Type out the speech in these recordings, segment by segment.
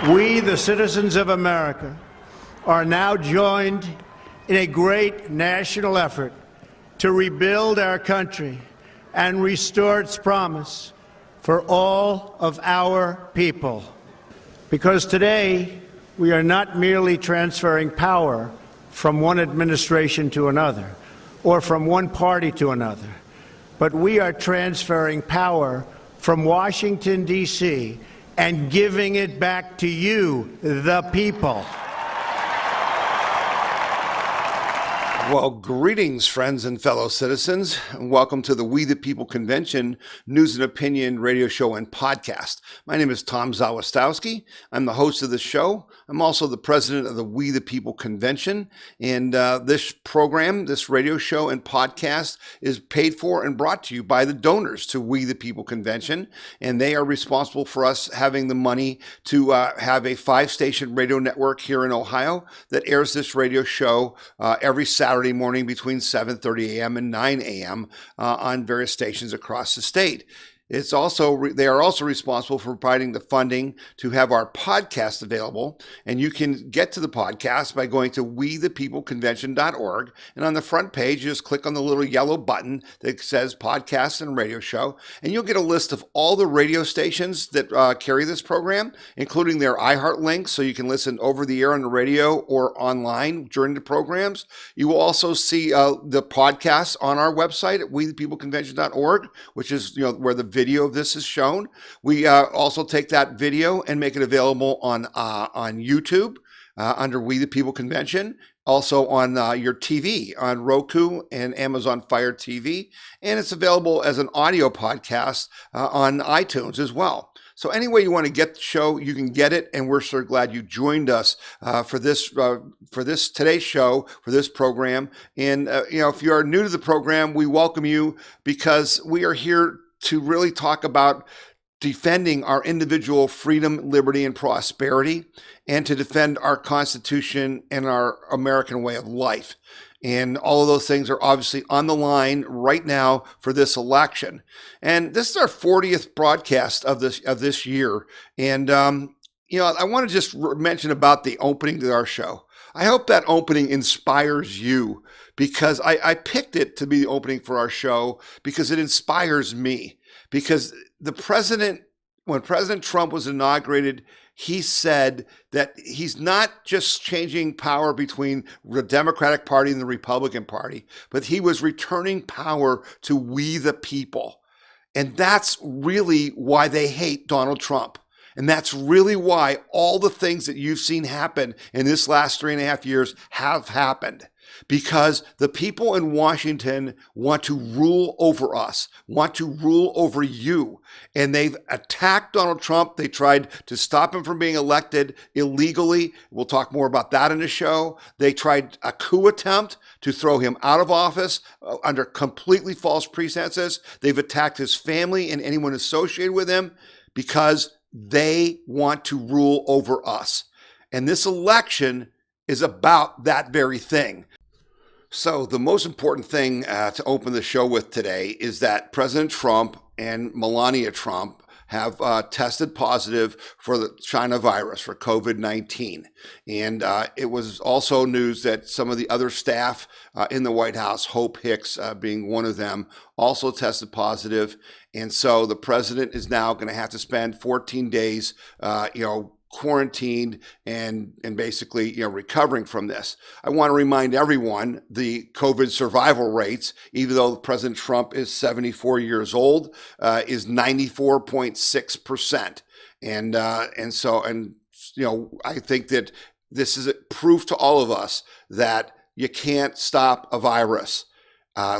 We, the citizens of America, are now joined in a great national effort to rebuild our country and restore its promise for all of our people. Because today, we are not merely transferring power from one administration to another or from one party to another, but we are transferring power from Washington, D.C., and giving it back to you, the people. Well, greetings, friends and fellow citizens, and welcome to the We the People Convention News and Opinion radio show and podcast. My name is Tom Zawistowski. I'm the host of the show. I'm also the president of the We the People Convention, and this program, this radio show and podcast is paid for and brought to you by the donors to We the People Convention, and they are responsible for us having the money to have a 5-station radio network here in Ohio that airs this radio show every Saturday morning between 7:30 a.m. and 9 a.m. On various stations across the state. They are also responsible for providing the funding to have our podcast available. And you can get to the podcast by going to wethepeopleconvention.org. And on the front page, you just click on the little yellow button that says podcast and radio show. And you'll get a list of all the radio stations that carry this program, including their iHeart links, so you can listen over the air on the radio or online during the programs. You will also see the podcasts on our website at wethepeopleconvention.org, which is where the video of this is shown. We also take that video and make it available on YouTube under We the People Convention, also on your TV on Roku and Amazon Fire TV, and it's available as an audio podcast on iTunes as well. So any way you want to get the show, you can get it, and we're so glad you joined us for this today's show, for this program. And if you are new to the program, we welcome you because we are here to really talk about defending our individual freedom, liberty, and prosperity, and to defend our Constitution and our American way of life. And all of those things are obviously on the line right now for this election. And this is our 40th broadcast of this year. And I want to just mention about the opening to our show. I hope that opening inspires you, because I picked it to be the opening for our show because it inspires me. Because when President Trump was inaugurated, he said that he's not just changing power between the Democratic Party and the Republican Party, but he was returning power to we the people. And that's really why they hate Donald Trump. And that's really why all the things that you've seen happen in this last 3.5 years have happened. Because the people in Washington want to rule over us, want to rule over you. And they've attacked Donald Trump. They tried to stop him from being elected illegally. We'll talk more about that in the show. They tried a coup attempt to throw him out of office under completely false pretenses. They've attacked his family and anyone associated with him because they want to rule over us. And this election is about that very thing. So the most important thing to open the show with today is that President Trump and Melania Trump have tested positive for the China virus, for COVID-19. And it was also news that some of the other staff in the White House, Hope Hicks being one of them, also tested positive. And so the president is now going to have to spend 14 days, quarantined and basically recovering from this. I want to remind everyone the COVID survival rates, even though President Trump is 74 years old, is 94.6%. And I think that this is a proof to all of us that you can't stop a virus.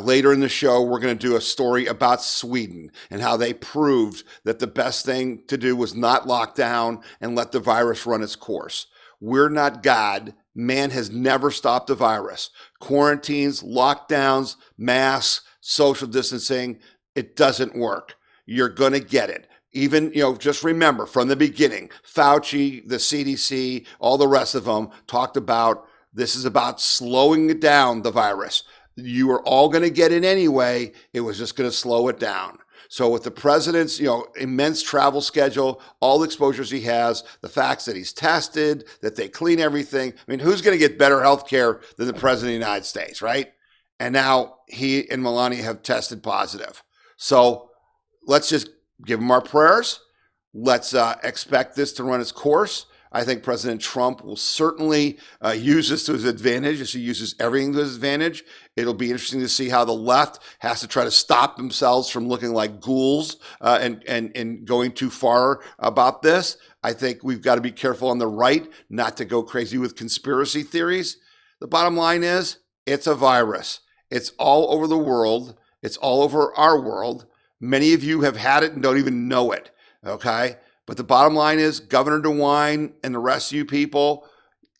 Later in the show, we're going to do a story about Sweden and how they proved that the best thing to do was not lock down and let the virus run its course. We're not God. Man has never stopped the virus. Quarantines, lockdowns, masks, social distancing, it doesn't work. You're going to get it. Even, just remember from the beginning, Fauci, the CDC, all the rest of them talked about this is about slowing down the virus. You were all going to get it anyway. It was just going to slow it down. So with the president's, immense travel schedule, all the exposures he has, the facts that he's tested, that they clean everything. I mean, who's going to get better health care than the president of the United States, right? And now he and Melania have tested positive. So let's just give them our prayers. Let's expect this to run its course. I think President Trump will certainly use this to his advantage as he uses everything to his advantage. It'll be interesting to see how the left has to try to stop themselves from looking like ghouls and going too far about this. I think we've got to be careful on the right not to go crazy with conspiracy theories. The bottom line is it's a virus. It's all over the world. It's all over our world. Many of you have had it and don't even know it, okay? But the bottom line is, Governor DeWine and the rest of you people,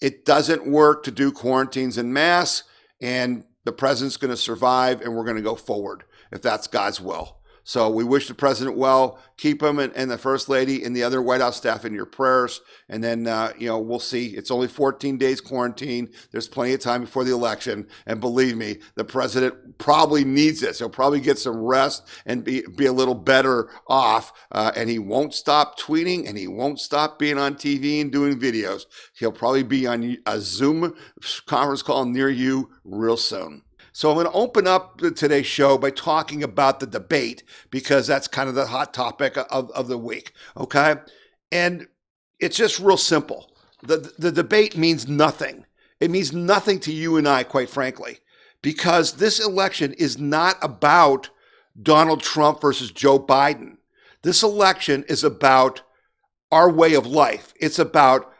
it doesn't work to do quarantines en masse, and the president's going to survive, and we're going to go forward if that's God's will. So we wish the president well. Keep him and the first lady and the other White House staff in your prayers. And then, we'll see. It's only 14 days quarantine. There's plenty of time before the election. And believe me, the president probably needs this. He'll probably get some rest and be a little better off. And he won't stop tweeting, and he won't stop being on TV and doing videos. He'll probably be on a Zoom conference call near you real soon. So I'm going to open up today's show by talking about the debate, because that's kind of the hot topic of the week, okay? And it's just real simple. The debate means nothing. It means nothing to you and I, quite frankly, because this election is not about Donald Trump versus Joe Biden. This election is about our way of life. It's about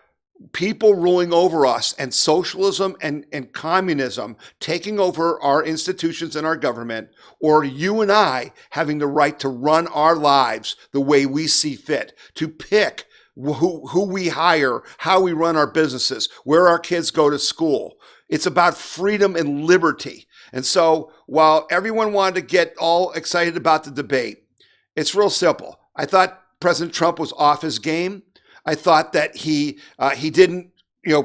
people ruling over us, and socialism and communism taking over our institutions and our government, or you and I having the right to run our lives the way we see fit, to pick who we hire, how we run our businesses, where our kids go to school. It's about freedom and liberty. And so while everyone wanted to get all excited about the debate, it's real simple. I thought President Trump was off his game. I thought that he didn't,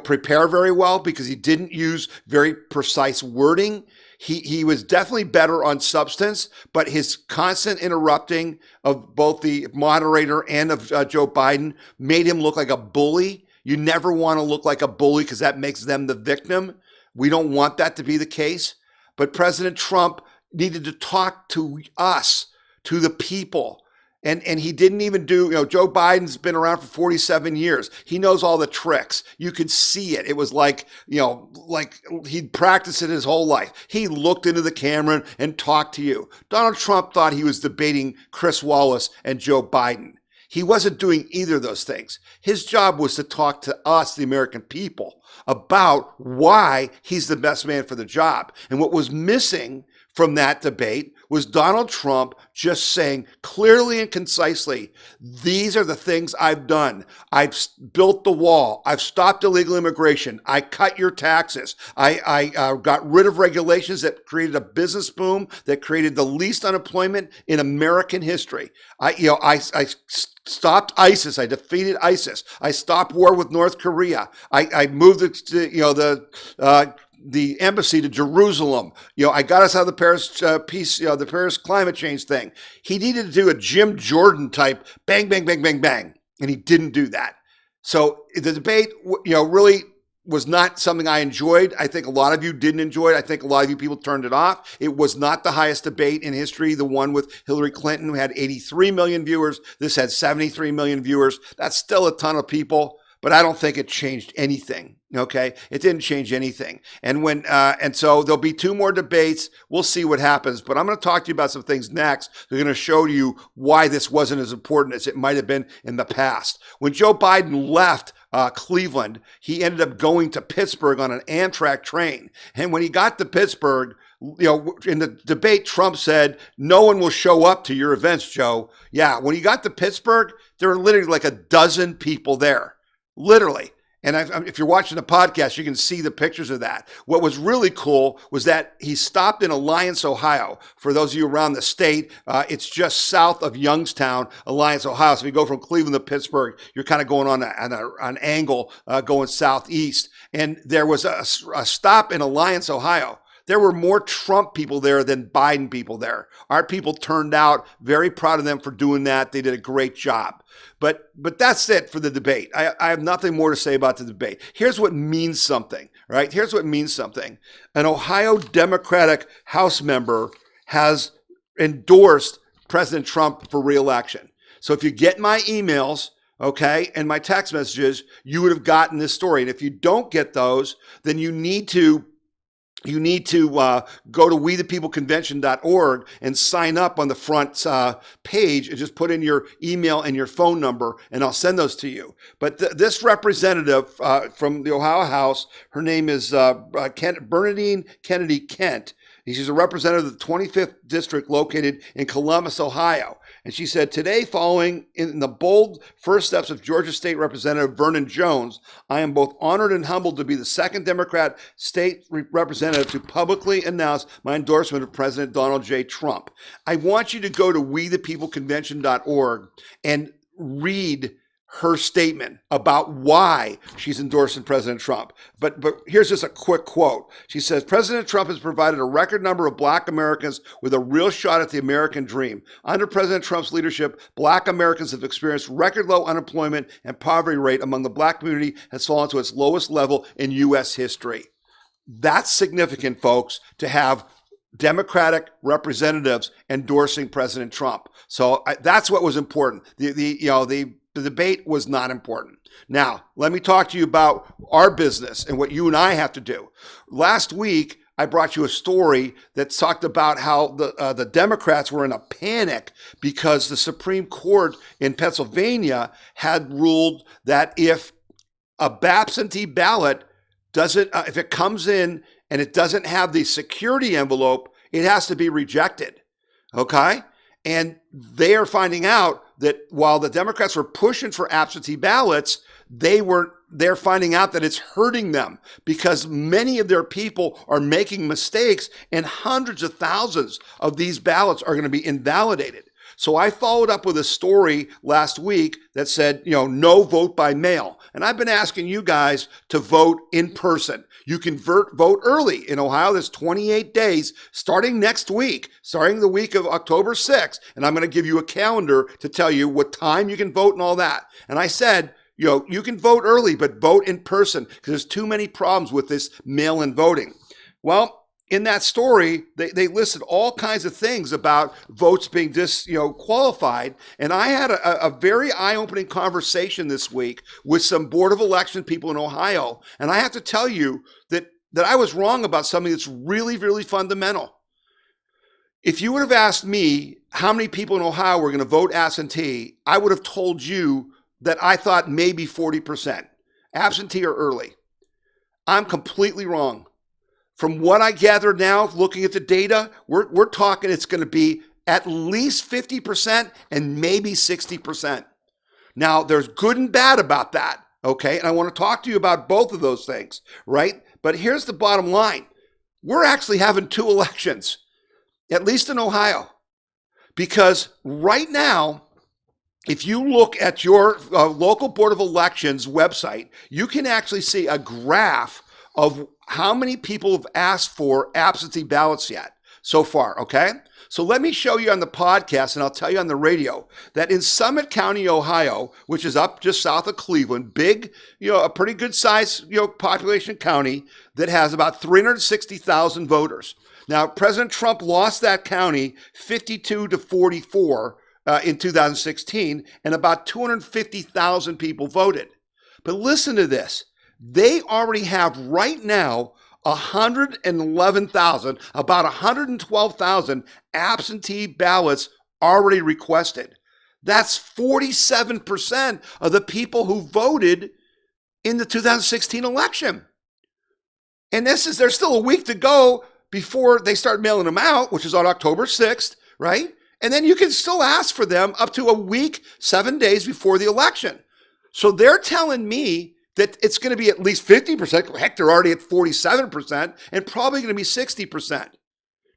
prepare very well, because he didn't use very precise wording. He was definitely better on substance, but his constant interrupting of both the moderator and of Joe Biden made him look like a bully. You never want to look like a bully, because that makes them the victim. We don't want that to be the case. But President Trump needed to talk to us, to the people. And he didn't even do, Joe Biden's been around for 47 years. He knows all the tricks. You could see it. It was like he'd practiced it his whole life. He looked into the camera and talked to you. Donald Trump thought he was debating Chris Wallace and Joe Biden. He wasn't doing either of those things. His job was to talk to us, the American people, about why he's the best man for the job. And what was missing from that debate was Donald Trump just saying clearly and concisely, these are the things I've done. I've built the wall. I've stopped illegal immigration. I cut your taxes. I got rid of regulations that created a business boom, that created the least unemployment in American history. I stopped ISIS. I defeated ISIS. I stopped war with North Korea. I moved the embassy to Jerusalem. I got us out of the Paris peace, the Paris climate change thing. He needed to do a Jim Jordan type bang, bang, bang, bang, bang. And he didn't do that. So the debate, really was not something I enjoyed. I think a lot of you didn't enjoy it. I think a lot of you people turned it off. It was not the highest debate in history. The one with Hillary Clinton, who had 83 million viewers. This had 73 million viewers. That's still a ton of people, but I don't think it changed anything. Okay, it didn't change anything. And so there'll be two more debates. We'll see what happens. But I'm going to talk to you about some things next. They're going to show you why this wasn't as important as it might have been in the past. When Joe Biden left Cleveland, he ended up going to Pittsburgh on an Amtrak train. And when he got to Pittsburgh, in the debate, Trump said, no one will show up to your events, Joe. Yeah, when he got to Pittsburgh, there were literally like a dozen people there. Literally. And if you're watching the podcast, you can see the pictures of that. What was really cool was that he stopped in Alliance, Ohio. For those of you around the state, it's just south of Youngstown, Alliance, Ohio. So if you go from Cleveland to Pittsburgh, you're kind of going on an angle going southeast. And there was a stop in Alliance, Ohio. There were more Trump people there than Biden people there. Our people turned out, very proud of them for doing that. They did a great job. But that's it for the debate. I have nothing more to say about the debate. Here's what means something, right? Here's what means something. An Ohio Democratic House member has endorsed President Trump for re-election. So if you get my emails, okay, and my text messages, you would have gotten this story. And if you don't get those, then you need to go to wethepeopleconvention.org and sign up on the front page and just put in your email and your phone number, and I'll send those to you. But this representative from the Ohio House, her name is Bernadine Kennedy Kent. She's a representative of the 25th district located in Columbus, Ohio. And she said, today, following in the bold first steps of Georgia State Representative Vernon Jones, I am both honored and humbled to be the second Democrat state representative to publicly announce my endorsement of President Donald J. Trump. I want you to go to wethepeopleconvention.org and read her statement about why she's endorsing President Trump. But here's just a quick quote. She says, President Trump has provided a record number of Black Americans with a real shot at the American dream. Under President Trump's leadership, Black Americans have experienced record low unemployment, and poverty rate among the Black community has fallen to its lowest level in U.S. history. That's significant, folks, to have Democratic representatives endorsing President Trump. So that's what was important. The debate was not important. Now, let me talk to you about our business and what you and I have to do. Last week, I brought you a story that talked about how the Democrats were in a panic because the Supreme Court in Pennsylvania had ruled that if a absentee ballot doesn't, if it comes in and it doesn't have the security envelope, it has to be rejected. Okay? And they are finding out that while the Democrats were pushing for absentee ballots, they're finding out that it's hurting them because many of their people are making mistakes and hundreds of thousands of these ballots are going to be invalidated. So I followed up with a story last week that said, no vote by mail. And I've been asking you guys to vote in person. You can vote early. In Ohio, there's 28 days starting next week, starting the week of October 6th. And I'm going to give you a calendar to tell you what time you can vote and all that. And I said, you can vote early, but vote in person because there's too many problems with this mail-in voting. Well, in that story, they listed all kinds of things about votes being disqualified. And I had a very eye-opening conversation this week with some Board of Election people in Ohio. And I have to tell you that I was wrong about something that's really, really fundamental. If you would have asked me how many people in Ohio were going to vote absentee, I would have told you that I thought maybe 40%, absentee or early. I'm completely wrong. From what I gather now, looking at the data, we're talking it's going to be at least 50% and maybe 60%. Now, there's good and bad about that, okay? And I want to talk to you about both of those things, right? But here's the bottom line. We're actually having two elections, at least in Ohio, because right now, if you look at your local Board of Elections website, you can actually see a graph of how many people have asked for absentee ballots yet so far, okay? So let me show you on the podcast, and I'll tell you on the radio, that in Summit County, Ohio, which is up just south of Cleveland, big, a pretty good size, population county that has about 360,000 voters. Now, President Trump lost that county 52-44 in 2016, and about 250,000 people voted. But listen to this. They already have right now 111,000, about 112,000 absentee ballots already requested. That's 47% of the people who voted in the 2016 election. And there's still a week to go before they start mailing them out, which is on October 6th, right? And then you can still ask for them up to a week, 7 days before the election. So they're telling me that it's going to be at least 50%. Heck, they're already at 47% and probably going to be 60%.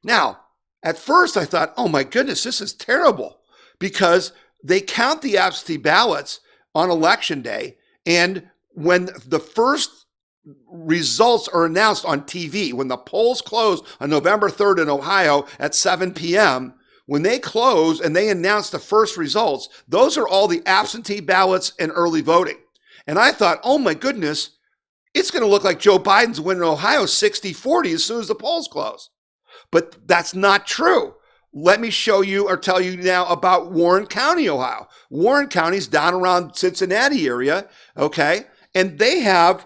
Now, at first I thought, oh my goodness, this is terrible because they count the absentee ballots on election day. And when the first results are announced on TV, when the polls close on November 3rd in Ohio at 7 p.m., when they close and they announce the first results, those are all the absentee ballots and early voting. And I thought, oh my goodness, it's going to look like Joe Biden's winning Ohio 60-40 as soon as the polls close. But that's not true. Let me show you or tell you now about Warren County, Ohio. Warren County's down around Cincinnati area, okay? And they have,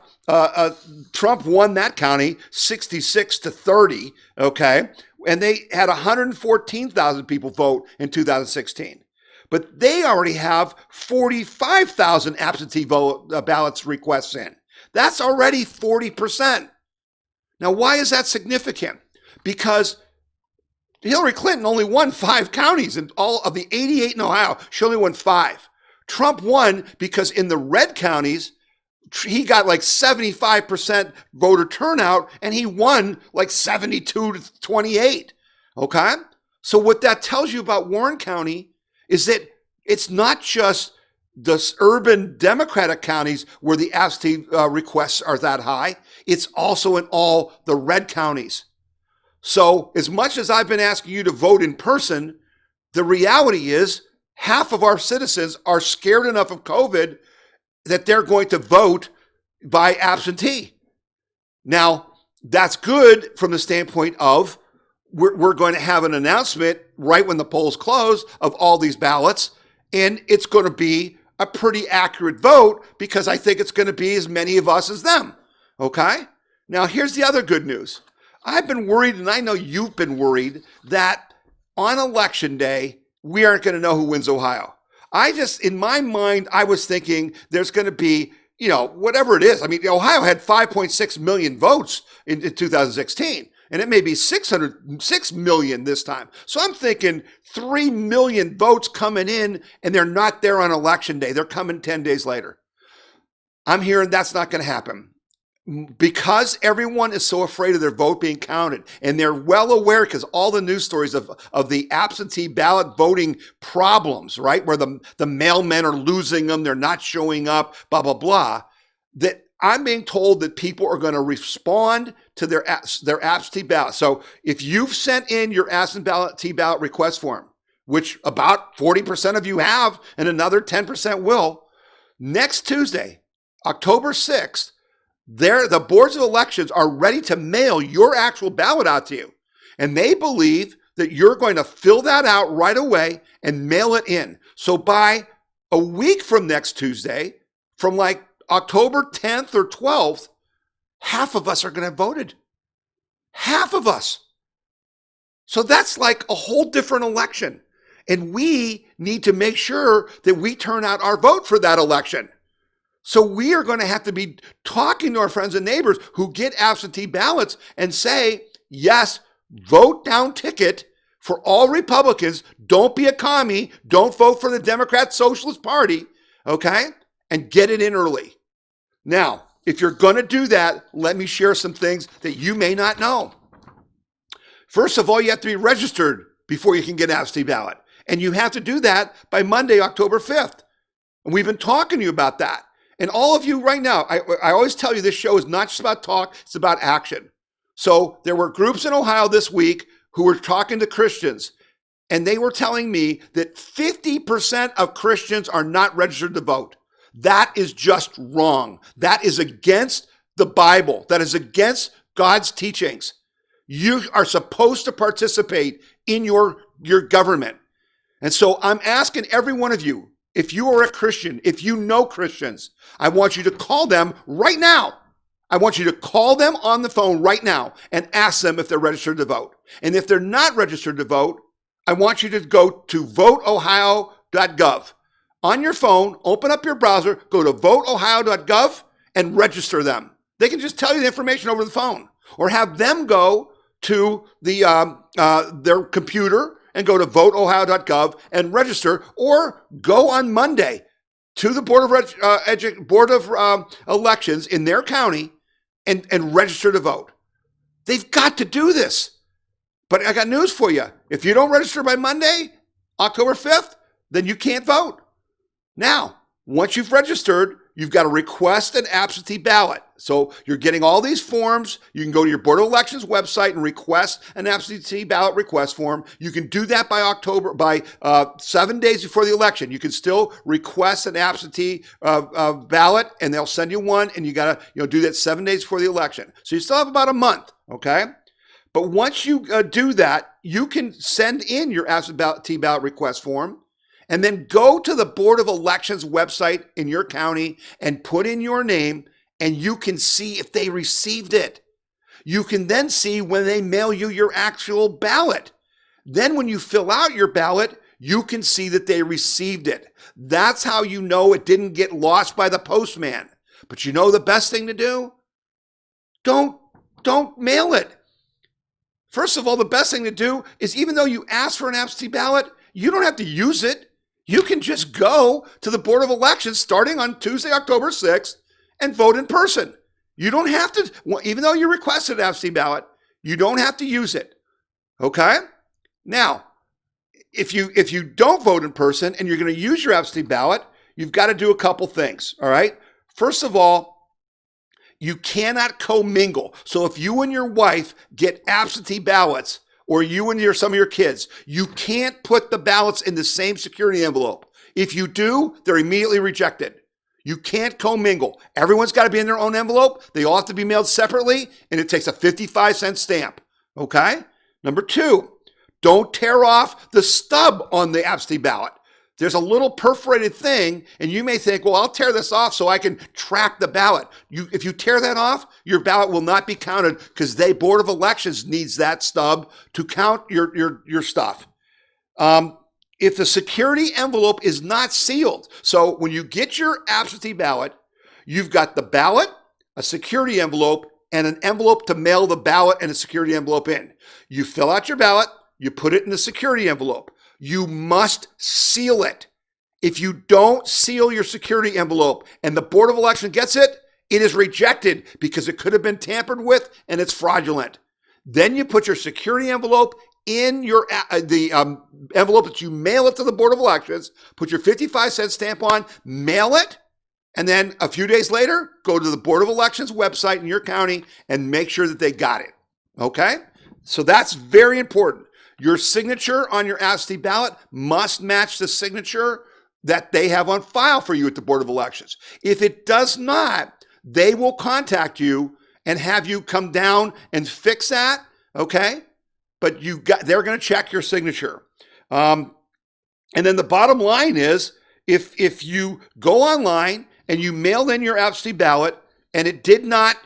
Trump won that county 66-30, okay? And they had 114,000 people vote in 2016. But they already have 45,000 absentee ballots requests in. That's already 40%. Now, why is that significant? Because Hillary Clinton only won 5 counties, and all of the 88 in Ohio, she only won 5. Trump won because in the red counties, he got like 75% voter turnout, and he won like 72-28, okay? So what that tells you about Warren County is that it's not just the urban Democratic counties where the absentee requests are that high. It's also in all the red counties. So as much as I've been asking you to vote in person, the reality is half of our citizens are scared enough of COVID that they're going to vote by absentee. Now, that's good from the standpoint of we're going to have an announcement right when the polls close of all these ballots, and it's going to be a pretty accurate vote because I think it's going to be as many of us as them, okay? Now, here's the other good news. I've been worried, and I know you've been worried, that on election day, we aren't going to know who wins Ohio. In my mind, I was thinking there's going to be, whatever it is. I mean, Ohio had 5.6 million votes in 2016, and it may be 6 million this time. So I'm thinking 3 million votes coming in, and they're not there on election day. They're coming 10 days later. I'm hearing that's not going to happen. Because everyone is so afraid of their vote being counted, and they're well aware, because all the news stories of the absentee ballot voting problems, right, where the mailmen are losing them, they're not showing up, blah, blah, blah, that I'm being told that people are going to respond to their absentee ballot. So if you've sent in your absentee ballot request form, which about 40% of you have, and another 10% will, next Tuesday, October 6th, the boards of elections are ready to mail your actual ballot out to you. And they believe that you're going to fill that out right away and mail it in. So by a week from next Tuesday, from like October 10th or 12th, half of us are going to have voted. Half of us. So that's like a whole different election. And we need to make sure that we turn out our vote for that election. So we are going to have to be talking to our friends and neighbors who get absentee ballots and say, yes, vote down ticket for all Republicans. Don't be a commie. Don't vote for the Democrat Socialist Party, okay? And get it in early. Now, if you're going to do that, let me share some things that you may not know. First of all, you have to be registered before you can get absentee ballot. And you have to do that by Monday, October 5th. And we've been talking to you about that. And all of you right now, I always tell you this show is not just about talk, it's about action. So there were groups in Ohio this week who were talking to Christians, and they were telling me that 50% of Christians are not registered to vote. That is just wrong. That is against the Bible. That is against God's teachings. You are supposed to participate in your government. And so I'm asking every one of you, if you are a Christian, if you know Christians, I want you to call them right now. I want you to call them on the phone right now and ask them if they're registered to vote. And if they're not registered to vote, I want you to go to voteohio.gov. On your phone, open up your browser, go to voteohio.gov and register them. They can just tell you the information over the phone, or have them go to their computer and go to voteohio.gov and register, or go on Monday to the Board of Elections in their county and register to vote. They've got to do this. But I got news for you. If you don't register by Monday, October 5th, then you can't vote. Now, once you've registered, you've got to request an absentee ballot. So you're getting all these forms. You can go to your Board of Elections website and request an absentee ballot request form. You can do that by 7 days before the election. You can still request an absentee ballot, and they'll send you one, and you got to do that 7 days before the election. So you still have about a month, okay? But once you do that, you can send in your absentee ballot request form, and then go to the Board of Elections website in your county and put in your name, and you can see if they received it. You can then see when they mail you your actual ballot. Then when you fill out your ballot, you can see that they received it. That's how you know it didn't get lost by the postman. But you know the best thing to do? Don't mail it. First of all, the best thing to do is, even though you ask for an absentee ballot, you don't have to use it. You can just go to the Board of Elections starting on Tuesday, October 6th, and vote in person. You don't have to, even though you requested an absentee ballot, you don't have to use it. Okay? Now, if you don't vote in person and you're going to use your absentee ballot, you've got to do a couple things. All right? First of all, you cannot commingle. So if you and your wife get absentee ballots, or you and some of your kids, you can't put the ballots in the same security envelope. If you do, they're immediately rejected. You can't commingle. Everyone's got to be in their own envelope. They all have to be mailed separately, and it takes a 55-cent stamp. Okay? Number two, don't tear off the stub on the absentee ballot. There's a little perforated thing, and you may think, well, I'll tear this off so I can track the ballot. If you tear that off, your ballot will not be counted, because the Board of Elections needs that stub to count your stuff. If the security envelope is not sealed, so when you get your absentee ballot, you've got the ballot, a security envelope, and an envelope to mail the ballot and a security envelope in. You fill out your ballot, you put it in the security envelope. You must seal it. If you don't seal your security envelope and the Board of Election gets it, it is rejected because it could have been tampered with and it's fraudulent. Then you put your security envelope in the envelope that you mail it to the Board of Elections, put your 55-cent stamp on, mail it, and then a few days later, go to the Board of Elections website in your county and make sure that they got it. Okay? So that's very important. Your signature on your absentee ballot must match the signature that they have on file for you at the Board of Elections. If it does not, they will contact you and have you come down and fix that, okay? But they're going to check your signature. And then the bottom line is, if you go online and you mail in your absentee ballot and it did not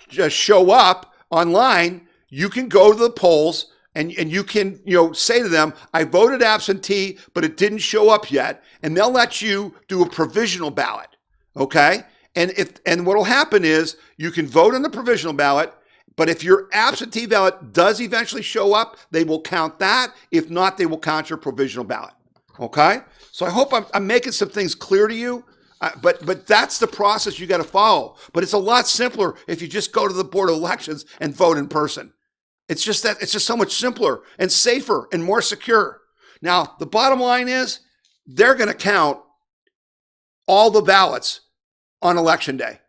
just show up online, you can go to the polls and you can say to them, I voted absentee, but it didn't show up yet, and they'll let you do a provisional ballot. Okay? And what'll happen is you can vote on the provisional ballot, but if your absentee ballot does eventually show up, they will count that. If not, they will count your provisional ballot. Okay? So I hope I'm making some things clear to you. But that's the process you got to follow. But it's a lot simpler if you just go to the Board of Elections and vote in person. It's just so much simpler and safer and more secure. Now, the bottom line is they're going to count all the ballots on Election Day.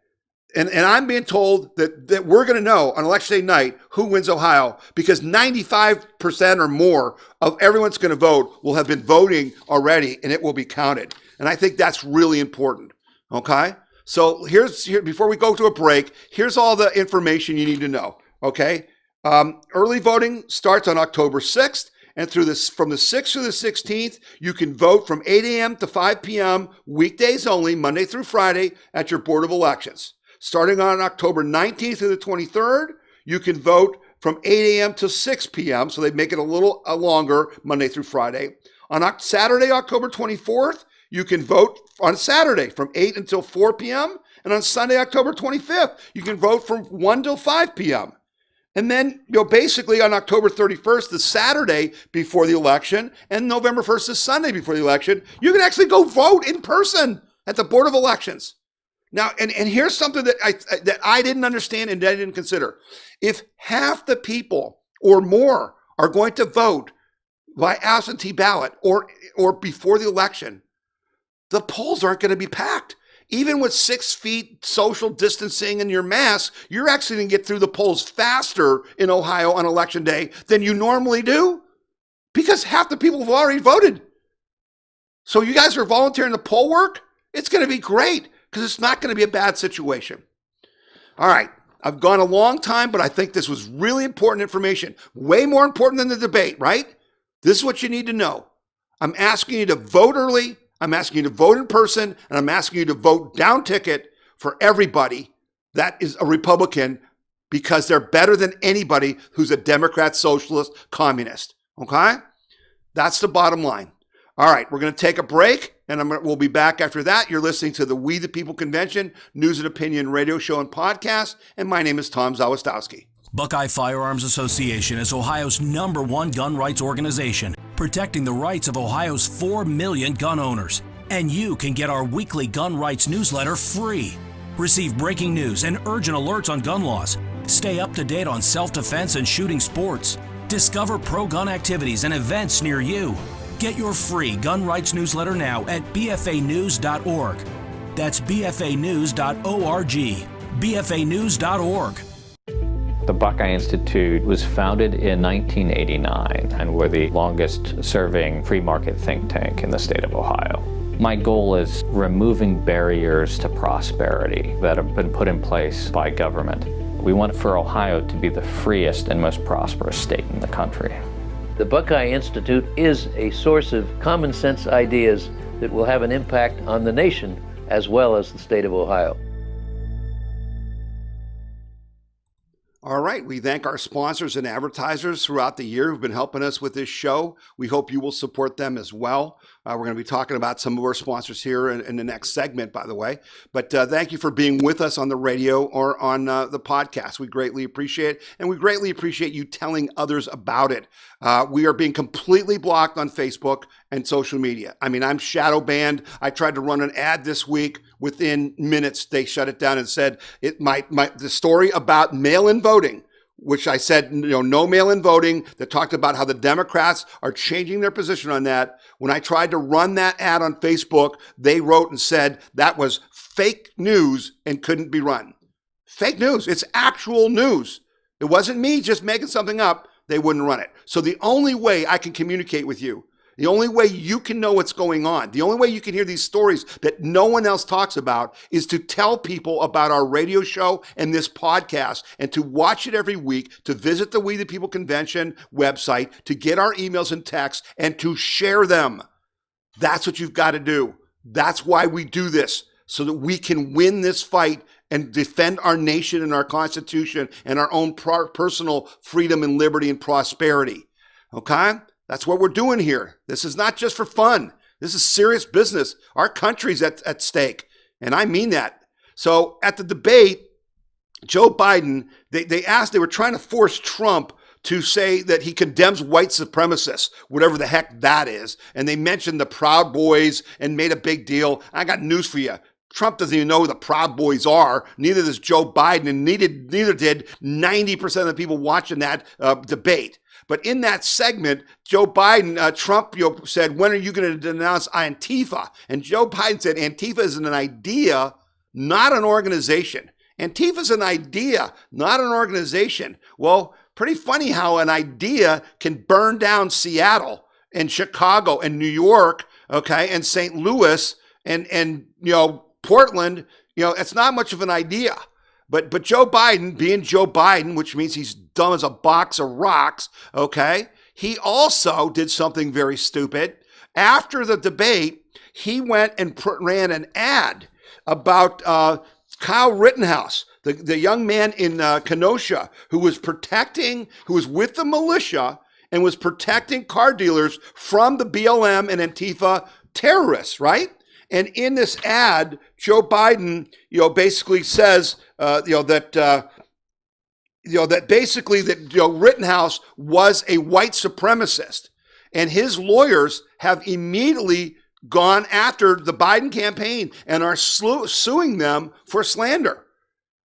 And I'm being told that we're going to know on Election Day night who wins Ohio, because 95% or more of everyone's going to vote will have been voting already, and it will be counted. And I think that's really important, okay? So here, before we go to a break, here's all the information you need to know, okay? Early voting starts on October 6th, and from the 6th to the 16th, you can vote from 8 a.m. to 5 p.m., weekdays only, Monday through Friday, at your Board of Elections. Starting on October 19th to the 23rd, you can vote from 8 a.m. to 6 p.m., so they make it a little longer, Monday through Friday. On Saturday, October 24th, you can vote on Saturday from 8 until 4 p.m., and on Sunday, October 25th, you can vote from 1 till 5 p.m. And then, basically on October 31st, the Saturday before the election, and November 1st, the Sunday before the election, you can actually go vote in person at the Board of Elections. Now, and here's something that I didn't understand and I didn't consider. If half the people or more are going to vote by absentee ballot or before the election, the polls aren't going to be packed. Even with 6 feet social distancing and your mask, you're actually going to get through the polls faster in Ohio on election day than you normally do because half the people have already voted. So you guys are volunteering to poll work? It's going to be great because it's not going to be a bad situation. All right. I've gone a long time, but I think this was really important information. Way more important than the debate, right? This is what you need to know. I'm asking you to vote early. I'm asking you to vote in person, and I'm asking you to vote down ticket for everybody that is a Republican because they're better than anybody who's a Democrat, socialist, communist. Okay? That's the bottom line. All right, we're going to take a break, and we'll be back after that. You're listening to the We the People Convention News and Opinion radio show and podcast, and my name is Tom Zawistowski. Buckeye Firearms Association is Ohio's #1 gun rights organization, protecting the rights of Ohio's 4 million gun owners. And you can get our weekly gun rights newsletter free. Receive breaking news and urgent alerts on gun laws. Stay up to date on self-defense and shooting sports. Discover pro-gun activities and events near you. Get your free gun rights newsletter now at bfanews.org. That's bfanews.org. bfanews.org. The Buckeye Institute was founded in 1989, and we're the longest-serving free market think tank in the state of Ohio. My goal is removing barriers to prosperity that have been put in place by government. We want for Ohio to be the freest and most prosperous state in the country. The Buckeye Institute is a source of common sense ideas that will have an impact on the nation as well as the state of Ohio. All right. We thank our sponsors and advertisers throughout the year who've been helping us with this show. We hope you will support them as well. We're going to be talking about some of our sponsors here in the next segment, by the way. But thank you for being with us on the radio or on the podcast. We greatly appreciate it. And we greatly appreciate you telling others about it. We are being completely blocked on Facebook and social media. I mean, I'm shadow banned. I tried to run an ad this week. Within minutes, they shut it down and said the story about mail-in voting, which I said, no mail-in voting, that talked about how the Democrats are changing their position on that. When I tried to run that ad on Facebook, they wrote and said that was fake news and couldn't be run. Fake news. It's actual news. It wasn't me just making something up. They wouldn't run it. So the only way I can communicate with you, the only way you can know what's going on, the only way you can hear these stories that no one else talks about is to tell people about our radio show and this podcast and to watch it every week, to visit the We the People Convention website, to get our emails and texts, and to share them. That's what you've got to do. That's why we do this, so that we can win this fight and defend our nation and our Constitution and our own personal freedom and liberty and prosperity. Okay? That's what we're doing here. This is not just for fun. This is serious business. Our country's at stake, and I mean that. So at the debate, Joe Biden, they were trying to force Trump to say that he condemns white supremacists, whatever the heck that is. And they mentioned the Proud Boys and made a big deal. I got news for you. Trump doesn't even know who the Proud Boys are. Neither does Joe Biden, and neither did 90% of the people watching that debate. But in that segment, Joe Biden, Trump said, when are you going to denounce Antifa? And Joe Biden said, Antifa is an idea, not an organization. Antifa is an idea, not an organization. Well, pretty funny how an idea can burn down Seattle and Chicago and New York, okay, and St. Louis and Portland. It's not much of an idea. But Joe Biden, being Joe Biden, which means he's dumb as a box of rocks, okay, he also did something very stupid. After the debate, he went and ran an ad about Kyle Rittenhouse, the young man in Kenosha who was with the militia and was protecting car dealers from the BLM and Antifa terrorists, right? And in this ad, Joe Biden, basically says, that Rittenhouse was a white supremacist, and his lawyers have immediately gone after the Biden campaign and are suing them for slander.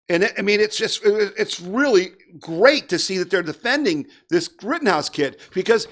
And it's really great to see that they're defending this Rittenhouse kid because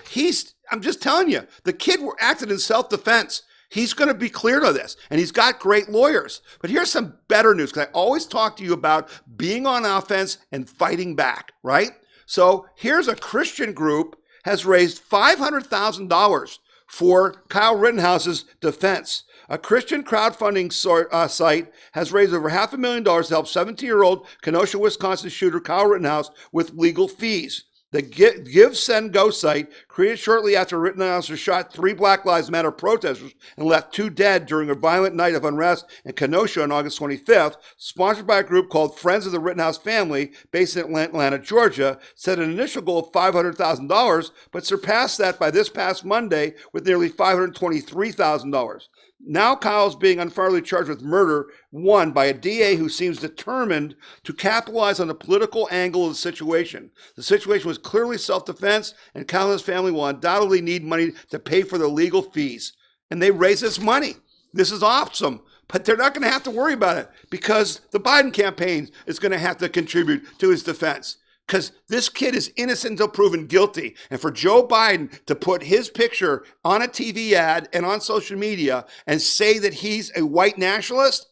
I'm just telling you, the kid acted in self-defense. He's going to be cleared of this, and he's got great lawyers. But here's some better news, because I always talk to you about being on offense and fighting back, right? So here's a Christian group has raised $500,000 for Kyle Rittenhouse's defense. A Christian crowdfunding site has raised over $500,000 to help 17-year-old Kenosha, Wisconsin shooter Kyle Rittenhouse with legal fees. The Give, Send, Go site, created shortly after Rittenhouse shot 3 Black Lives Matter protesters and left 2 dead during a violent night of unrest in Kenosha on August 25th, sponsored by a group called Friends of the Rittenhouse Family, based in Atlanta, Georgia, set an initial goal of $500,000, but surpassed that by this past Monday with nearly $523,000. Now Kyle's being unfairly charged with murder, one, by a DA who seems determined to capitalize on the political angle of the situation. The situation was clearly self-defense, and Kyle and his family will undoubtedly need money to pay for the legal fees. And they raise this money. This is awesome. But they're not going to have to worry about it, because the Biden campaign is going to have to contribute to his defense. Because this kid is innocent until proven guilty. And for Joe Biden to put his picture on a TV ad and on social media and say that he's a white nationalist,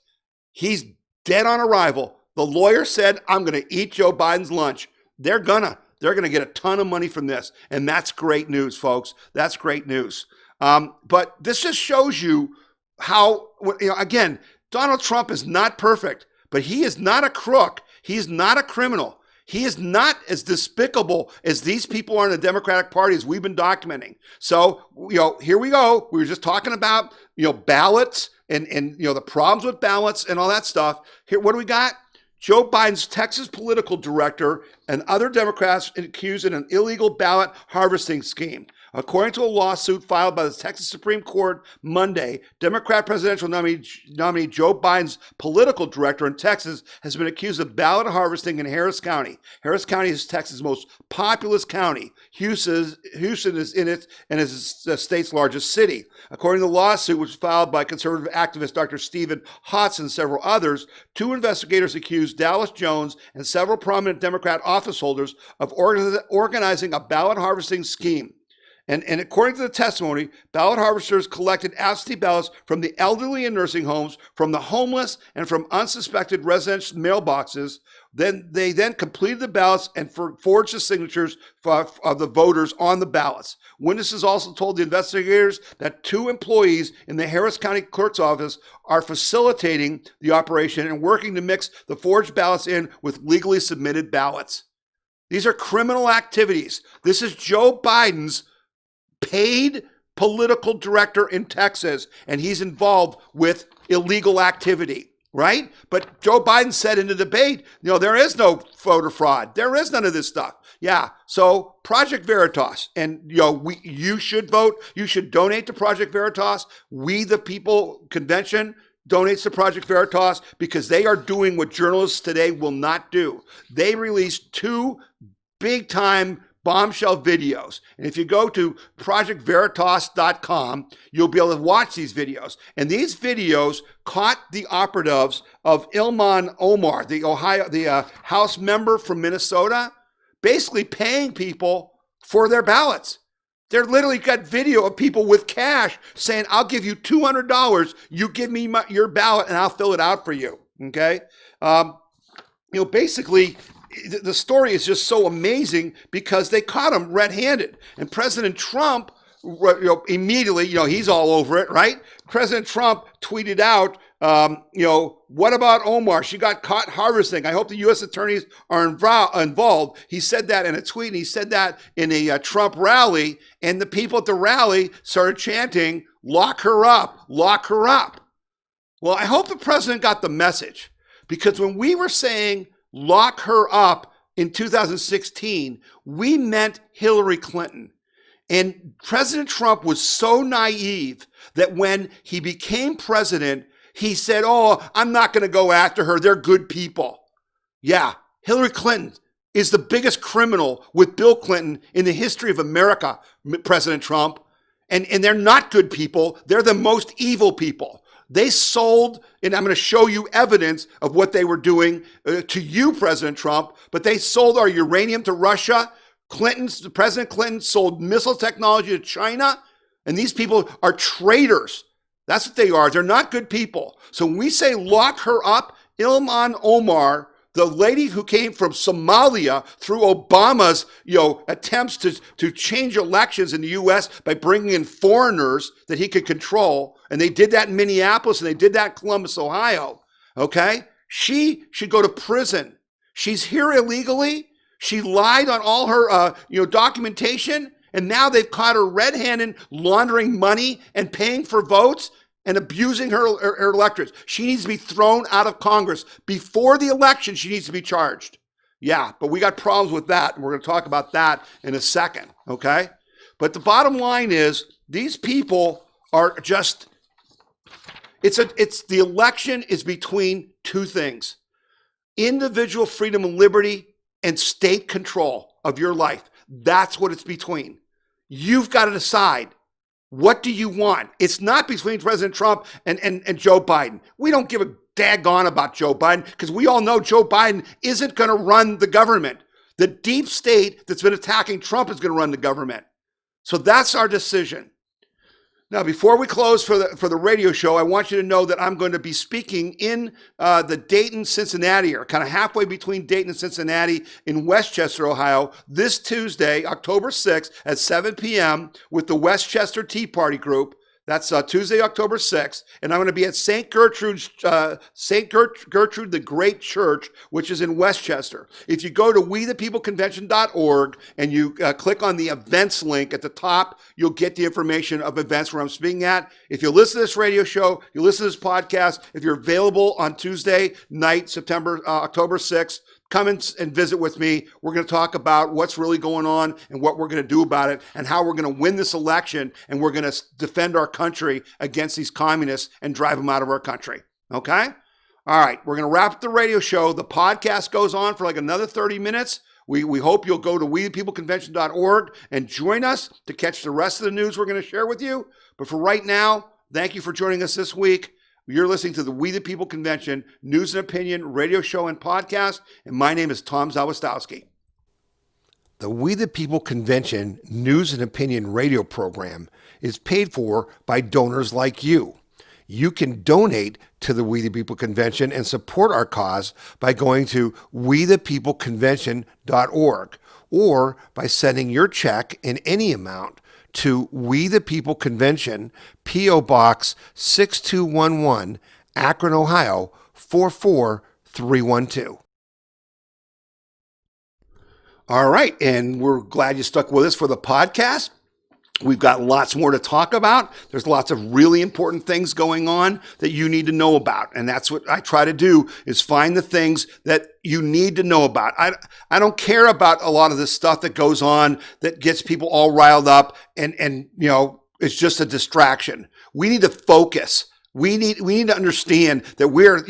he's dead on arrival. The lawyer said, I'm going to eat Joe Biden's lunch. They're going to get a ton of money from this. And that's great news, folks. That's great news. But this just shows you how, again, Donald Trump is not perfect, but he is not a crook. He's not a criminal. He is not as despicable as these people are in the Democratic Party, as we've been documenting. So, here we go. We were just talking about, ballots and the problems with ballots and all that stuff. Here, what do we got? Joe Biden's Texas political director and other Democrats accused in an illegal ballot harvesting scheme. According to a lawsuit filed by the Texas Supreme Court Monday, Democrat presidential nominee Joe Biden's political director in Texas has been accused of ballot harvesting in Harris County. Harris County is Texas' most populous county. Houston is in it and is the state's largest city. According to the lawsuit, which was filed by conservative activist Dr. Stephen Hotz and several others, 2 investigators accused Dallas Jones and several prominent Democrat office holders of organizing a ballot harvesting scheme. And according to the testimony, ballot harvesters collected absentee ballots from the elderly in nursing homes, from the homeless, and from unsuspected residential mailboxes. Then they completed the ballots and forged the signatures of the voters on the ballots. Witnesses also told the investigators that 2 employees in the Harris County Clerk's office are facilitating the operation and working to mix the forged ballots in with legally submitted ballots. These are criminal activities. This is Joe Biden's paid political director in Texas, and he's involved with illegal activity, right? But Joe Biden said in the debate, there is no voter fraud. There is none of this stuff. Yeah. So Project Veritas, and you should vote. You should donate to Project Veritas. We the People Convention donates to Project Veritas because they are doing what journalists today will not do. They released 2 big-time bombshell videos. And if you go to projectveritas.com, you'll be able to watch these videos. And these videos caught the operatives of Ilhan Omar, the House member from Minnesota, basically paying people for their ballots. They're literally got video of people with cash saying, I'll give you $200. You give me your ballot and I'll fill it out for you. Okay. Basically, the story is just so amazing because they caught him red-handed. And President Trump, immediately, he's all over it, right? President Trump tweeted out, what about Omar? She got caught harvesting. I hope the U.S. attorneys are involved. He said that in a tweet, and he said that in a Trump rally, and the people at the rally started chanting, lock her up, lock her up. Well, I hope the president got the message, because when we were saying lock her up in 2016, we meant Hillary Clinton. And President Trump was so naive that when he became president, he said, I'm not going to go after her. They're good people. Yeah, Hillary Clinton is the biggest criminal with Bill Clinton in the history of America, President Trump. And they're not good people. They're the most evil people. They sold, and I'm going to show you evidence of what they were doing to you, President Trump, but they sold our uranium to Russia. President Clinton sold missile technology to China, and these people are traitors. That's what they are. They're not good people. So when we say lock her up, Ilhan Omar, the lady who came from Somalia through Obama's, attempts to change elections in the U.S. by bringing in foreigners that he could control, and they did that in Minneapolis and they did that in Columbus, Ohio. Okay, she should go to prison. She's here illegally. She lied on all her, documentation. And now they've caught her red-handed laundering money and paying for votes and abusing her electorates. She needs to be thrown out of Congress. Before the election, she needs to be charged. Yeah, but we got problems with that, and we're going to talk about that in a second, okay? But the bottom line is these people are just, the election is between two things: individual freedom and liberty and state control of your life. That's what it's between. You've got to decide, what do you want? It's not between President Trump and Joe Biden. We don't give a daggone about Joe Biden because we all know Joe Biden isn't going to run the government. The deep state that's been attacking Trump is going to run the government. So that's our decision. Now, before we close for the radio show, I want you to know that I'm going to be speaking in the Dayton, Cincinnati, or kind of halfway between Dayton and Cincinnati in Westchester, Ohio, this Tuesday, October 6th at 7 p.m. with the Westchester Tea Party Group. That's Tuesday, October 6th, and I'm going to be at St. Gertrude the Great Church, which is in Westchester. If you go to wethepeopleconvention.org and you click on the events link at the top, you'll get the information of events where I'm speaking at. If you listen to this radio show, you listen to this podcast, if you're available on Tuesday night, October 6th, come and visit with me. We're going to talk about what's really going on and what we're going to do about it and how we're going to win this election, and we're going to defend our country against these communists and drive them out of our country. Okay? All right. We're going to wrap up the radio show. The podcast goes on for like another 30 minutes. We hope you'll go to wethepeopleconvention.org and join us to catch the rest of the news we're going to share with you. But for right now, thank you for joining us this week. You're listening to the We the People Convention News and Opinion radio show and podcast, and my name is Tom Zawistowski. The We the People Convention News and Opinion radio program is paid for by donors like you. You can donate to the We the People Convention and support our cause by going to wethepeopleconvention.org or by sending your check in any amount to We the People Convention, P.O. Box 6211, Akron, Ohio, 44312. All right, and we're glad you stuck with us for the podcast. We've got lots more to talk about. There's lots of really important things going on that you need to know about. And that's what I try to do, is find the things that you need to know about. I don't care about a lot of the stuff that goes on that gets people all riled up and it's just a distraction. We need to focus. We need to understand that we're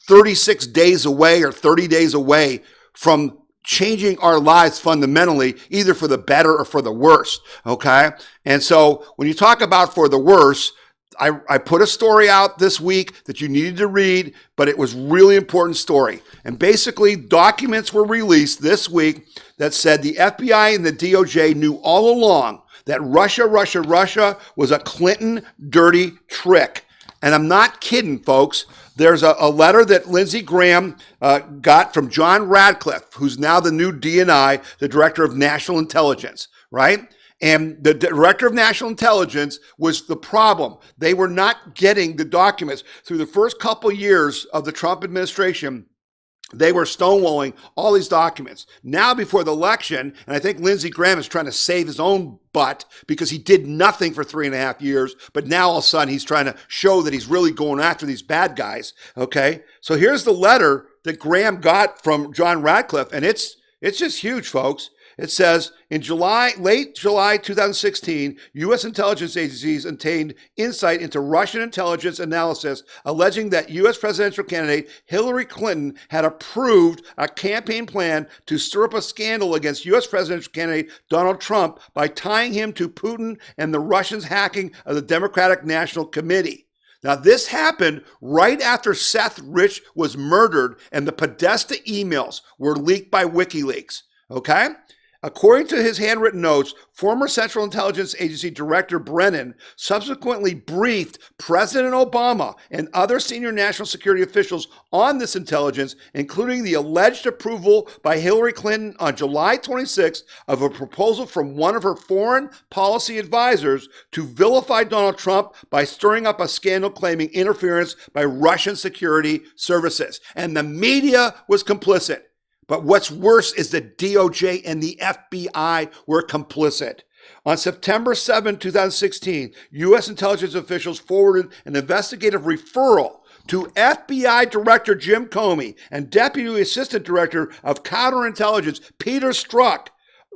36 days away or 30 days away from changing our lives fundamentally, either for the better or for the worse, okay? And so when you talk about for the worse, I put a story out this week that you needed to read, but it was really important story. And basically, documents were released this week that said the FBI and the DOJ knew all along that Russia was a Clinton dirty trick. And I'm not kidding, folks. There's a letter that Lindsey Graham got from John Radcliffe, who's now the new DNI, the Director of National Intelligence, right? And the Director of National Intelligence was the problem. They were not getting the documents. Through the first couple years of the Trump administration, they were stonewalling all these documents. Now, before the election, and I think Lindsey Graham is trying to save his own butt because he did nothing for 3.5 years, but now all of a sudden he's trying to show that he's really going after these bad guys, okay? So here's the letter that Graham got from John Radcliffe, and it's just huge, folks. It says, in late July 2016, U.S. intelligence agencies obtained insight into Russian intelligence analysis alleging that U.S. presidential candidate Hillary Clinton had approved a campaign plan to stir up a scandal against U.S. presidential candidate Donald Trump by tying him to Putin and the Russians hacking of the Democratic National Committee. Now, this happened right after Seth Rich was murdered and the Podesta emails were leaked by WikiLeaks, okay? According to his handwritten notes, former Central Intelligence Agency Director Brennan subsequently briefed President Obama and other senior national security officials on this intelligence, including the alleged approval by Hillary Clinton on July 26th of a proposal from one of her foreign policy advisors to vilify Donald Trump by stirring up a scandal claiming interference by Russian security services. And the media was complicit. But what's worse is the DOJ and the FBI were complicit. On September 7, 2016, U.S. intelligence officials forwarded an investigative referral to FBI Director Jim Comey and Deputy Assistant Director of Counterintelligence Peter Strzok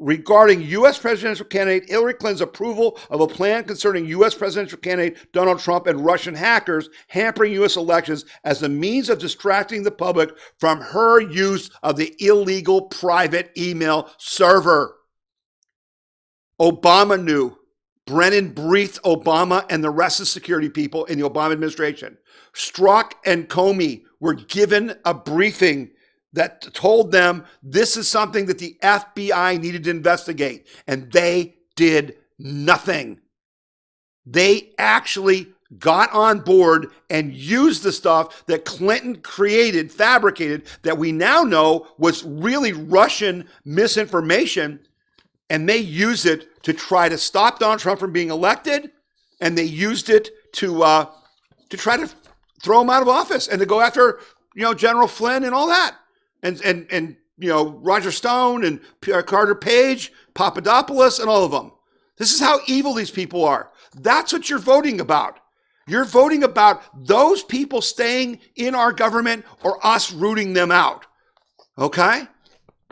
regarding U.S. presidential candidate Hillary Clinton's approval of a plan concerning U.S. presidential candidate Donald Trump and Russian hackers hampering U.S. elections as a means of distracting the public from her use of the illegal private email server. Obama knew. Brennan briefed Obama and the rest of the security people in the Obama administration. Strzok and Comey were given a briefing that told them this is something that the FBI needed to investigate, and they did nothing. They actually got on board and used the stuff that Clinton created, fabricated, that we now know was really Russian misinformation, and they used it to try to stop Donald Trump from being elected, and they used it to try to throw him out of office and to go after, General Flynn and all that. And Roger Stone and Carter Page, Papadopoulos, and all of them. This is how evil these people are. That's what you're voting about. You're voting about those people staying in our government or us rooting them out. Okay?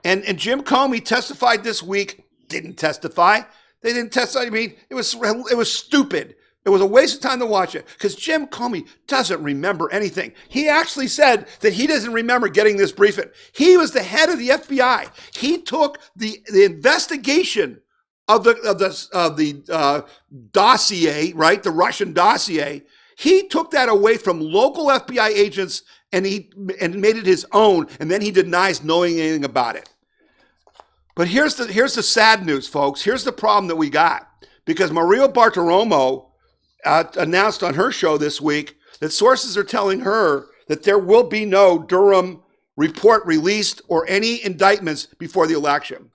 And Jim Comey testified this week. Didn't testify. They didn't testify. I mean, it was stupid. It was a waste of time to watch it because Jim Comey doesn't remember anything. He actually said that he doesn't remember getting this briefing. He was the head of the FBI. He took the investigation of the dossier, right? The Russian dossier. He took that away from local FBI agents and made it his own. And then he denies knowing anything about it. But here's the sad news, folks. Here's the problem that we got because Maria Bartiromo announced on her show this week that sources are telling her that there will be no Durham report released or any indictments before the election.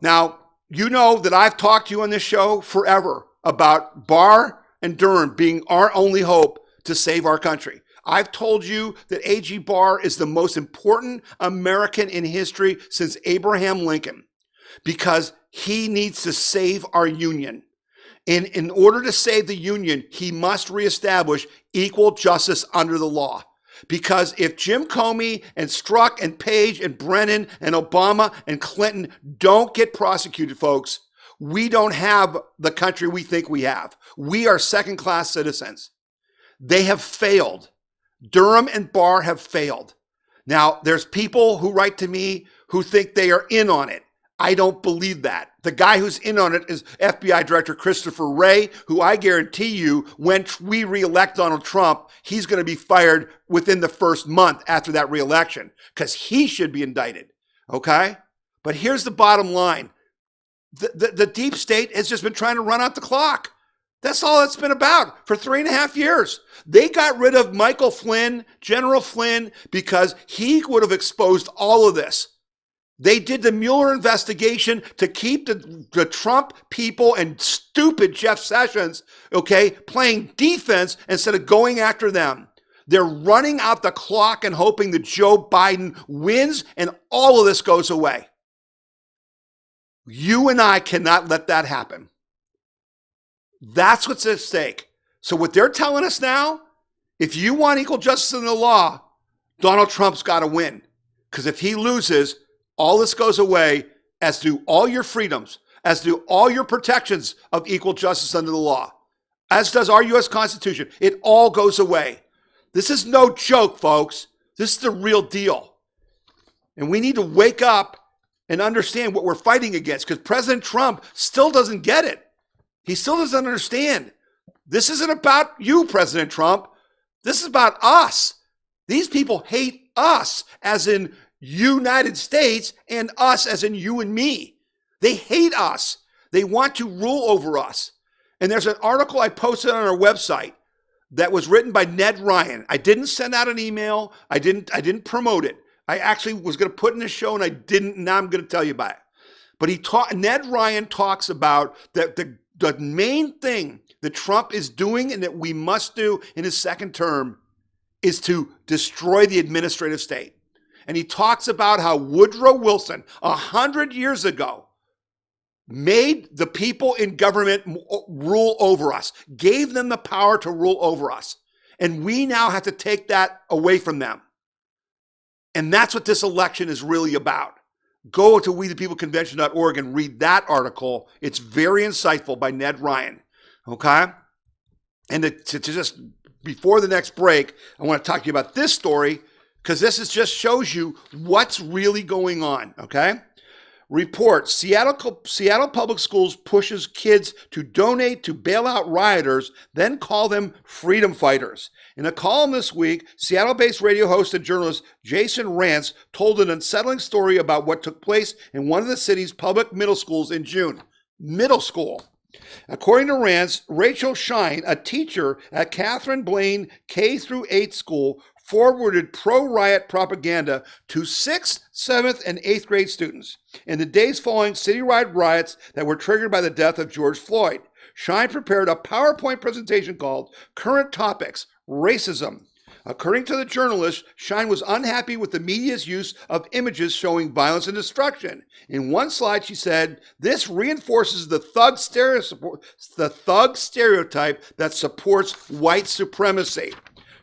Now, you know that I've talked to you on this show forever about Barr and Durham being our only hope to save our country. I've told you that A.G. Barr is the most important American in history since Abraham Lincoln because he needs to save our union. In order to save the union, he must reestablish equal justice under the law. Because if Jim Comey and Strzok and Page and Brennan and Obama and Clinton don't get prosecuted, folks, we don't have the country we think we have. We are second-class citizens. They have failed. Durham and Barr have failed. Now, there's people who write to me who think they are in on it. I don't believe that. The guy who's in on it is FBI Director Christopher Wray, who I guarantee you, when we reelect Donald Trump, he's going to be fired within the first month after that reelection because he should be indicted. Okay? But here's the bottom line. The deep state has just been trying to run out the clock. That's all it's been about for 3.5 years. They got rid of Michael Flynn, General Flynn, because he would have exposed all of this. They did the Mueller investigation to keep the Trump people and stupid Jeff Sessions, okay, playing defense instead of going after them. They're running out the clock and hoping that Joe Biden wins and all of this goes away. You and I cannot let that happen. That's what's at stake. So what they're telling us now, if you want equal justice in the law, Donald Trump's got to win. Because if he loses, all this goes away, as do all your freedoms, as do all your protections of equal justice under the law, as does our U.S. Constitution. It all goes away. This is no joke, folks. This is the real deal. And we need to wake up and understand what we're fighting against, because President Trump still doesn't get it. He still doesn't understand. This isn't about you, President Trump. This is about us. These people hate us, as in United States and us as in you and me. They hate us. They want to rule over us. And there's an article I posted on our website that was written by Ned Ryan. I didn't send out an email. I didn't promote it. I actually was going to put in the show and I didn't. Now I'm going to tell you about it. But Ned Ryan talks about that the main thing that Trump is doing and that we must do in his second term is to destroy the administrative state. And he talks about how Woodrow Wilson, 100 years ago, made the people in government rule over us, gave them the power to rule over us. And we now have to take that away from them. And that's what this election is really about. Go to WeThePeopleConvention.org and read that article. It's very insightful by Ned Ryan. Okay? And to just, before the next break, I want to talk to you about this story because this just shows you what's really going on. Okay? Report, Seattle Public Schools pushes kids to donate to bail out rioters, then call them freedom fighters. In a column this week, Seattle-based radio host and journalist Jason Rance told an unsettling story about what took place in one of the city's public middle schools in June. Middle school. According to Rance, Rachel Shine, a teacher at Catherine Blaine K-8 school, forwarded pro-riot propaganda to 6th, 7th, and 8th grade students in the days following citywide riots that were triggered by the death of George Floyd. Shine prepared a PowerPoint presentation called Current Topics, Racism. According to the journalist, Shine was unhappy with the media's use of images showing violence and destruction. In one slide, she said, "This reinforces the thug stereotype that supports white supremacy."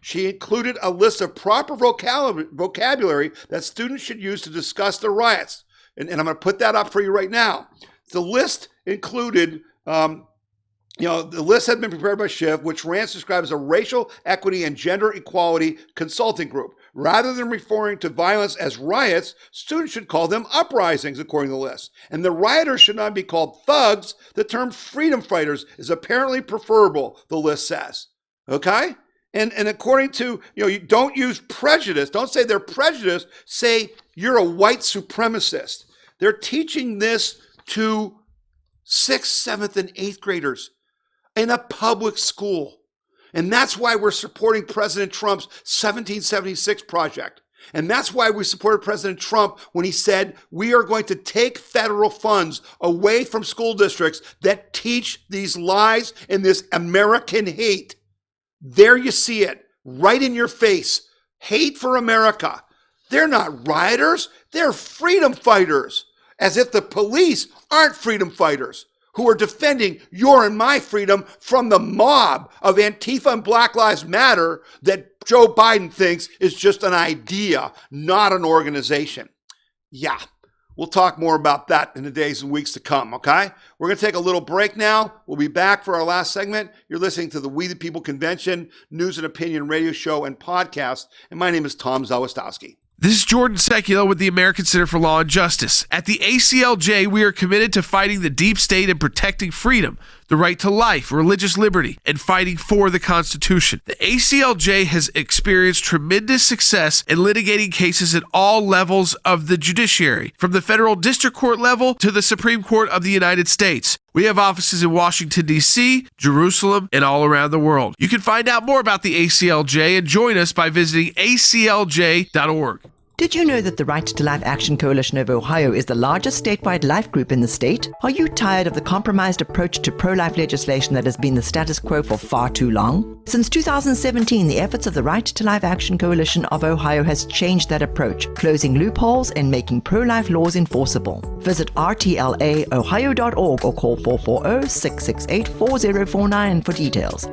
She included a list of proper vocabulary that students should use to discuss the riots. And I'm going to put that up for you right now. The list included, the list had been prepared by Schiff, which Rance described as a racial equity and gender equality consulting group. Rather than referring to violence as riots, students should call them uprisings, according to the list. And the rioters should not be called thugs. The term freedom fighters is apparently preferable, the list says. Okay? And according to, you don't use prejudice. Don't say they're prejudiced. Say you're a white supremacist. They're teaching this to 6th, 7th, and 8th graders in a public school. And that's why we're supporting President Trump's 1776 project. And that's why we supported President Trump when he said we are going to take federal funds away from school districts that teach these lies and this American hate. There you see it, right in your face. Hate for America. They're not rioters, they're freedom fighters. As if the police aren't freedom fighters who are defending your and my freedom from the mob of Antifa and Black Lives Matter that Joe Biden thinks is just an idea, not an organization. Yeah. We'll talk more about that in the days and weeks to come, okay? We're going to take a little break now. We'll be back for our last segment. You're listening to the We the People Convention News and Opinion radio show and podcast, and my name is Tom Zawistowski. This is Jordan Seculo with the American Center for Law and Justice. At the ACLJ, we are committed to fighting the deep state and protecting freedom, the right to life, religious liberty, and fighting for the Constitution. The ACLJ has experienced tremendous success in litigating cases at all levels of the judiciary, from the federal district court level to the Supreme Court of the United States. We have offices in Washington, D.C., Jerusalem, and all around the world. You can find out more about the ACLJ and join us by visiting aclj.org. Did you know that the Right to Life Action Coalition of Ohio is the largest statewide life group in the state? Are you tired of the compromised approach to pro-life legislation that has been the status quo for far too long? Since 2017, the efforts of the Right to Life Action Coalition of Ohio has changed that approach, closing loopholes and making pro-life laws enforceable. Visit rtlaohio.org or call 440-668-4049 for details.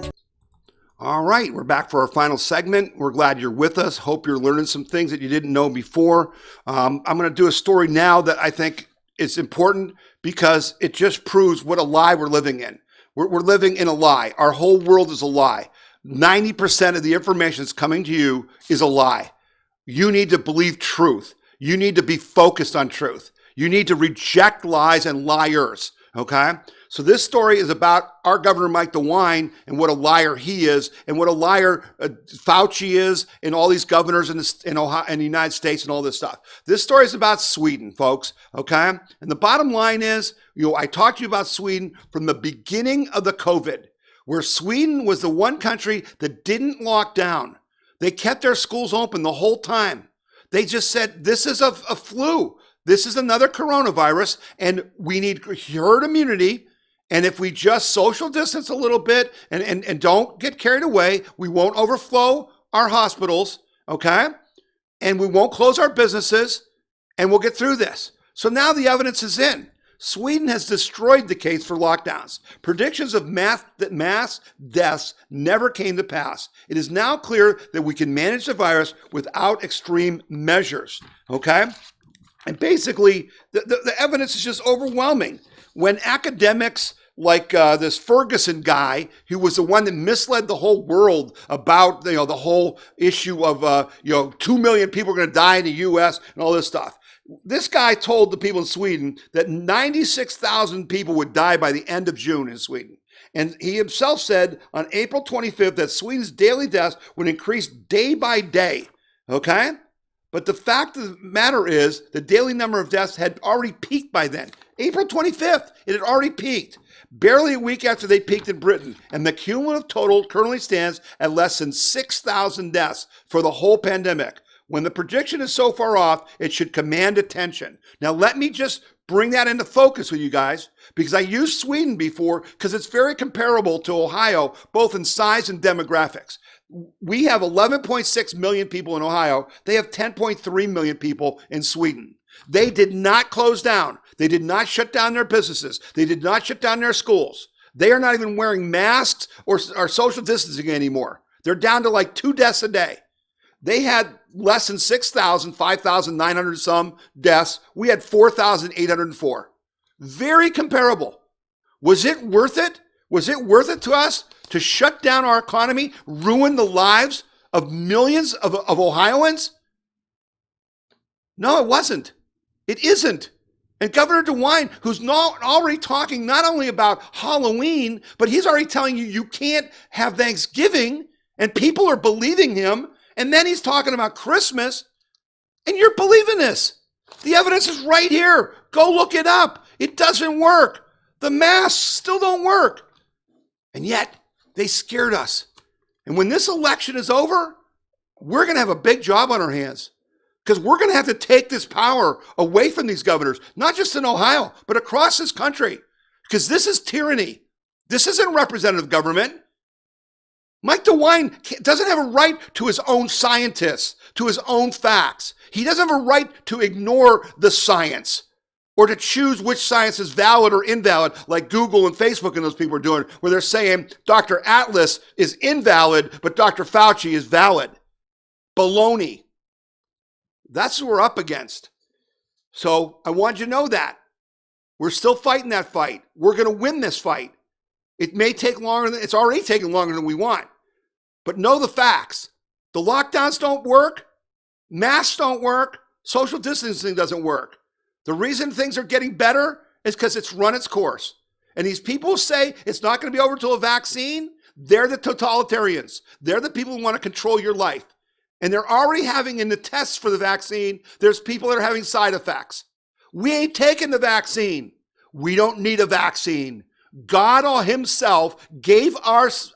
All right, we're back for our final segment. We're glad you're with us. Hope you're learning some things that you didn't know before. I'm going to do a story now that I think is important because it just proves what a lie we're living in. We're living in a lie. Our whole world is a lie. 90% of the information that's coming to you is a lie. You need to believe truth. You need to be focused on truth. You need to reject lies and liars, okay? So this story is about our Governor Mike DeWine and what a liar he is, and what a liar Fauci is, and all these governors in Ohio and the United States and all this stuff. This story is about Sweden, folks. Okay, and the bottom line is, I talked to you about Sweden from the beginning of the COVID, where Sweden was the one country that didn't lock down. They kept their schools open the whole time. They just said, this is a flu. This is another coronavirus, and we need herd immunity. And if we just social distance a little bit and don't get carried away, we won't overflow our hospitals, okay? And we won't close our businesses, and we'll get through this. So now the evidence is in. Sweden has destroyed the case for lockdowns. Predictions of mass deaths never came to pass. It is now clear that we can manage the virus without extreme measures, okay? And basically, the evidence is just overwhelming. When academics like this Ferguson guy, who was the one that misled the whole world about the whole issue of 2 million people are going to die in the U.S. and all this stuff. This guy told the people in Sweden that 96,000 people would die by the end of June in Sweden. And he himself said on April 25th that Sweden's daily deaths would increase day by day. Okay? But the fact of the matter is the daily number of deaths had already peaked by then. April 25th, it had already peaked. Barely a week after they peaked in Britain. And the cumulative total currently stands at less than 6,000 deaths for the whole pandemic. When the prediction is so far off, it should command attention. Now, let me just bring that into focus with you guys, because I used Sweden before because it's very comparable to Ohio, both in size and demographics. We have 11.6 million people in Ohio. They have 10.3 million people in Sweden. They did not close down. They did not shut down their businesses. They did not shut down their schools. They are not even wearing masks or social distancing anymore. They're down to like 2 deaths a day. They had less than 6,000, 5,900 some deaths. We had 4,804. Very comparable. Was it worth it? Was it worth it to us to shut down our economy, ruin the lives of millions of Ohioans? No, it wasn't. It isn't. And Governor DeWine, who's already talking not only about Halloween, but he's already telling you can't have Thanksgiving, and people are believing him. And then he's talking about Christmas, and you're believing this. The evidence is right here. Go look it up. It doesn't work. The masks still don't work. And yet, they scared us. And when this election is over, we're going to have a big job on our hands, because we're going to have to take this power away from these governors, not just in Ohio, but across this country, because this is tyranny. This isn't representative government. Mike DeWine doesn't have a right to his own scientists, to his own facts. He doesn't have a right to ignore the science or to choose which science is valid or invalid, like Google and Facebook and those people are doing, where they're saying Dr. Atlas is invalid, but Dr. Fauci is valid. Baloney. That's what we're up against. So I want you to know that. We're still fighting that fight. We're going to win this fight. It may take longer it's already taken longer than we want. But know the facts. The lockdowns don't work. Masks don't work. Social distancing doesn't work. The reason things are getting better is because it's run its course. And these people who say it's not going to be over until a vaccine, they're the totalitarians. They're the people who want to control your life. And they're already having in the tests for the vaccine, there's people that are having side effects. We ain't taking the vaccine. We don't need a vaccine. God himself gave us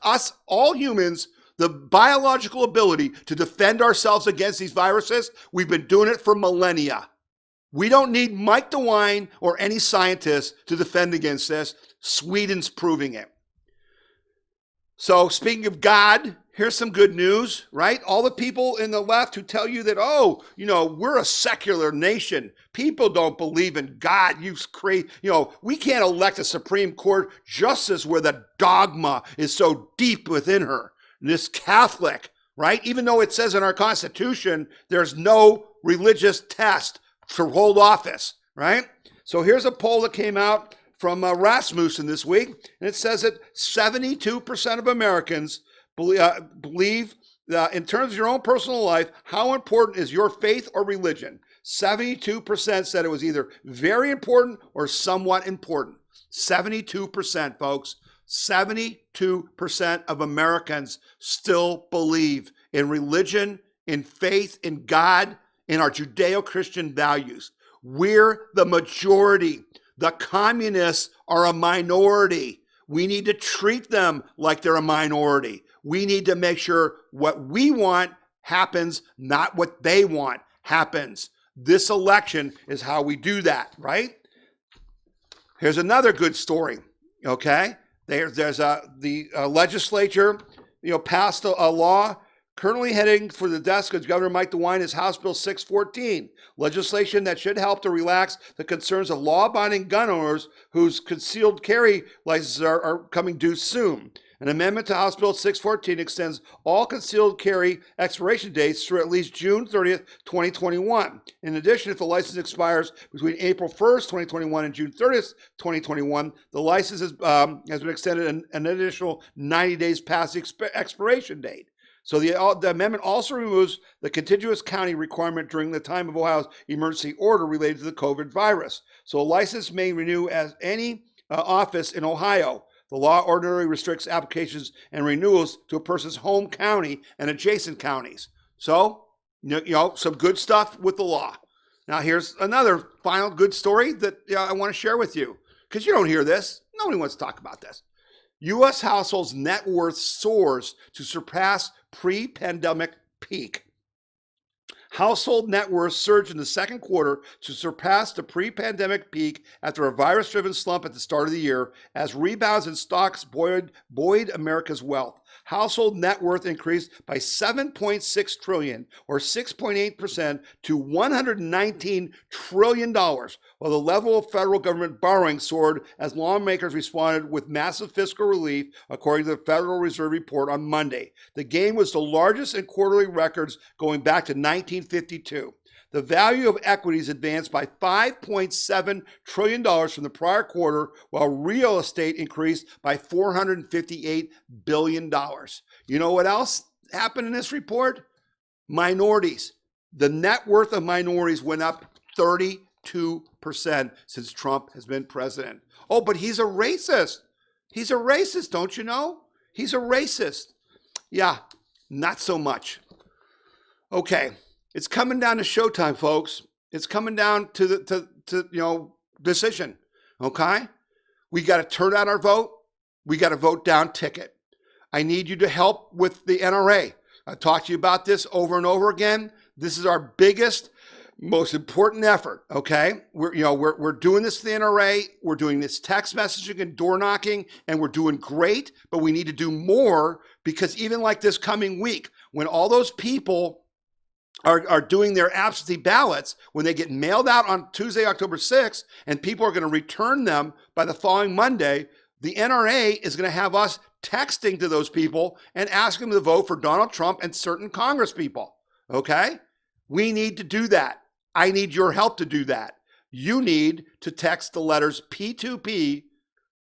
all humans the biological ability to defend ourselves against these viruses. We've been doing it for millennia. We don't need Mike DeWine or any scientist to defend against this. Sweden's proving it. So speaking of God, here's some good news, right? All the people in the left who tell you that, we're a secular nation. People don't believe in God. We can't elect a Supreme Court justice where the dogma is so deep within her. This Catholic, right? Even though it says in our Constitution, there's no religious test to hold office, right? So here's a poll that came out from Rasmussen this week, and it says that 72% of Americans believe that in terms of your own personal life, how important is your faith or religion? 72% said it was either very important or somewhat important. 72%, folks. 72% of Americans still believe in religion, in faith, in God, in our Judeo-Christian values. We're the majority. The communists are a minority. We need to treat them like they're a minority. We need to make sure what we want happens, not what they want happens. This election is how we do that, right? Here's another good story, okay? The legislature, passed a law currently heading for the desk of Governor Mike DeWine is House Bill 614, legislation that should help to relax the concerns of law-abiding gun owners whose concealed carry licenses are coming due soon. An amendment to House Bill 614 extends all concealed carry expiration dates through at least June 30th, 2021. In addition, if the license expires between April 1st, 2021 and June 30th, 2021, the license has been extended an additional 90 days past the expiration date. So the amendment also removes the contiguous county requirement during the time of Ohio's emergency order related to the COVID virus. So a license may renew as any office in Ohio. The law ordinarily restricts applications and renewals to a person's home county and adjacent counties. So, some good stuff with the law. Now, here's another final good story that I want to share with you, because you don't hear this. Nobody wants to talk about this. U.S. households' net worth soars to surpass pre-pandemic peak. Household net worth surged in the second quarter to surpass the pre-pandemic peak after a virus-driven slump at the start of the year as rebounds in stocks buoyed America's wealth. Household net worth increased by $7.6 trillion, or 6.8%, to $119 trillion, while the level of federal government borrowing soared as lawmakers responded with massive fiscal relief, according to the Federal Reserve report on Monday. The gain was the largest in quarterly records going back to 1952. The value of equities advanced by $5.7 trillion from the prior quarter, while real estate increased by $458 billion. You know what else happened in this report? Minorities. The net worth of minorities went up 32% since Trump has been president. Oh, but he's a racist. He's a racist, don't you know? He's a racist. Yeah, not so much. Okay. It's coming down to showtime, folks. It's coming down to the decision. Okay? We got to turn out our vote. We got to vote down ticket. I need you to help with the NRA. I've talked to you about this over and over again. This is our biggest, most important effort. Okay? We're doing this to the NRA. We're doing this text messaging and door knocking, and we're doing great, but we need to do more, because even like this coming week, when all those people are doing their absentee ballots, when they get mailed out on Tuesday, October 6th, and people are going to return them by the following Monday, the NRA is going to have us texting to those people and asking them to vote for Donald Trump and certain Congress people. Okay? We need to do that. I need your help to do that. You need to text the letters P2P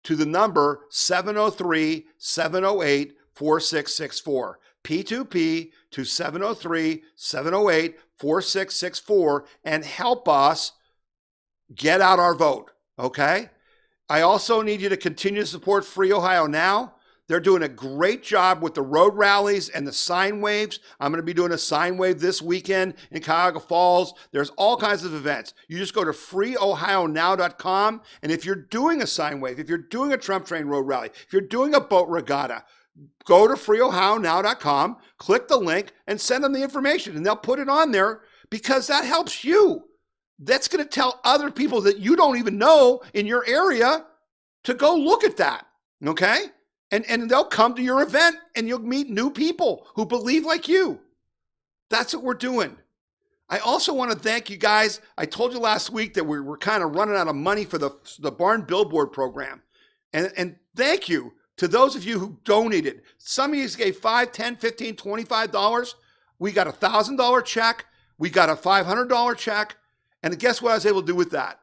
to the number 703-708-4664. P2P to 703-708-4664 and help us get out our vote, okay? I also need you to continue to support Free Ohio Now. They're doing a great job with the road rallies and the sign waves. I'm going to be doing a sign wave this weekend in Cuyahoga Falls. There's all kinds of events. You just go to freeohionow.com, and if you're doing a sign wave, if you're doing a Trump Train road rally, if you're doing a boat regatta, go to freeohionow.com, click the link, and send them the information, and they'll put it on there, because that helps you. That's going to tell other people that you don't even know in your area to go look at that, okay? And they'll come to your event, and you'll meet new people who believe like you. That's what we're doing. I also want to thank you guys. I told you last week that we're kind of running out of money for the Barn Billboard program. And thank you to those of you who donated. Some of you gave $5, $10, $15, $25. We got a $1,000 check. We got a $500 check. And guess what I was able to do with that?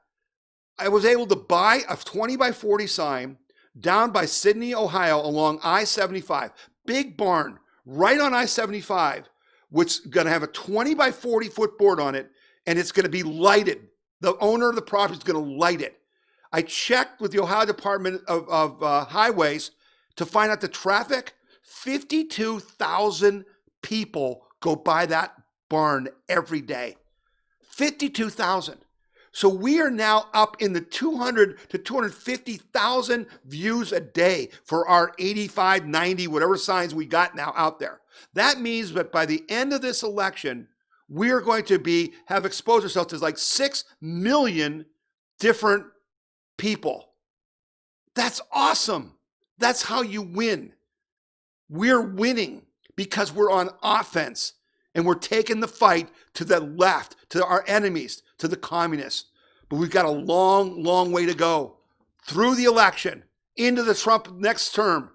I was able to buy a 20 by 40 sign down by Sydney, Ohio, along I-75. Big barn right on I-75, which is going to have a 20 by 40 foot board on it, and it's going to be lighted. The owner of the property is going to light it. I checked with the Ohio Department of Highways to find out the traffic. 52,000 people go by that barn every day. 52,000. So we are now up in the 200 to 250,000 views a day for our 85, 90, whatever signs we got now out there. That means that by the end of this election, we are going to have exposed ourselves to like 6 million different people. That's awesome. That's how you win. We're winning because we're on offense and we're taking the fight to the left, to our enemies, to the communists. But we've got a long, long way to go through the election, into the Trump next term.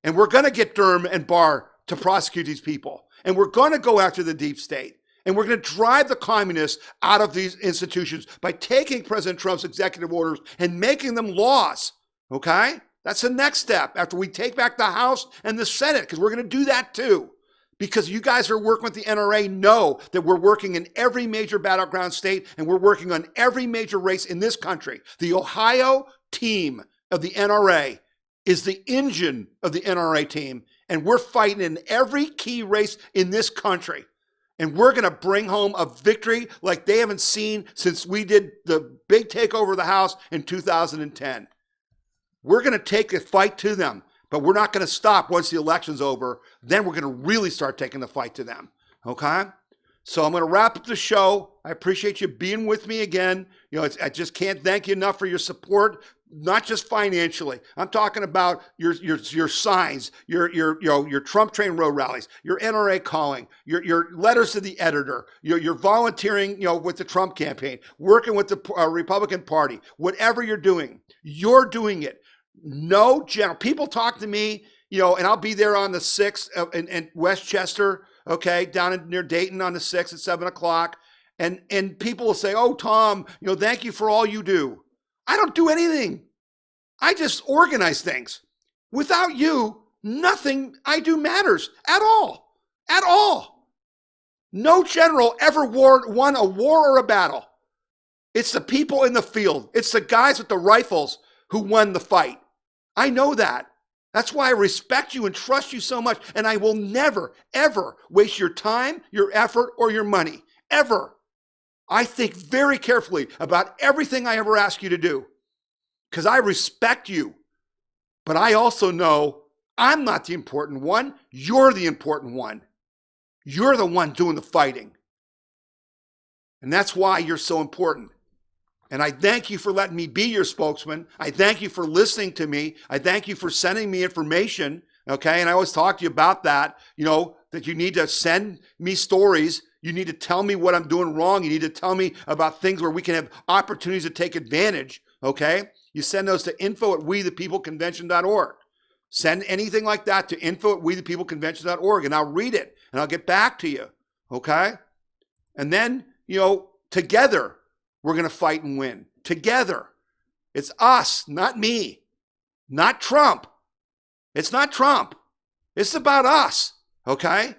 And we're going to get Durham and Barr to prosecute these people. And we're going to go after the deep state. And we're going to drive the communists out of these institutions by taking President Trump's executive orders and making them laws. Okay? That's the next step after we take back the House and the Senate, because we're going to do that too. Because you guys who are working with the NRA know that we're working in every major battleground state and we're working on every major race in this country. The Ohio team of the NRA is the engine of the NRA team, and we're fighting in every key race in this country. And we're going to bring home a victory like they haven't seen since we did the big takeover of the House in 2010. We're going to take a fight to them. But we're not going to stop once the election's over. Then we're going to really start taking the fight to them. Okay? So I'm going to wrap up the show. I appreciate you being with me again. You know, I just can't thank you enough for your support, not just financially. I'm talking about your signs, your Trump train road rallies, your NRA calling, your letters to the editor, your volunteering, with the Trump campaign, working with the Republican Party, whatever you're doing it. No general. People talk to me, and I'll be there on the 6th in Westchester, okay, down near Dayton on the 6th at 7 o'clock. And people will say, oh, Tom, thank you for all you do. I don't do anything. I just organize things. Without you, nothing I do matters at all. At all. No general ever won a war or a battle. It's the people in the field. It's the guys with the rifles who won the fight. I know that. That's why I respect you and trust you so much. And I will never, ever waste your time, your effort, or your money. Ever. I think very carefully about everything I ever ask you to do. Because I respect you. But I also know I'm not the important one. You're the important one. You're the one doing the fighting. And that's why you're so important. And I thank you for letting me be your spokesman. I thank you for listening to me. I thank you for sending me information, okay? And I always talk to you about that, that you need to send me stories. You need to tell me what I'm doing wrong. You need to tell me about things where we can have opportunities to take advantage, okay? You send those to info@wethepeopleconvention.org. Send anything like that to info@wethepeopleconvention.org, and I'll read it, and I'll get back to you, okay? And then, together, we're going to fight and win. Together. It's us, not me. Not Trump. It's not Trump. It's about us, okay?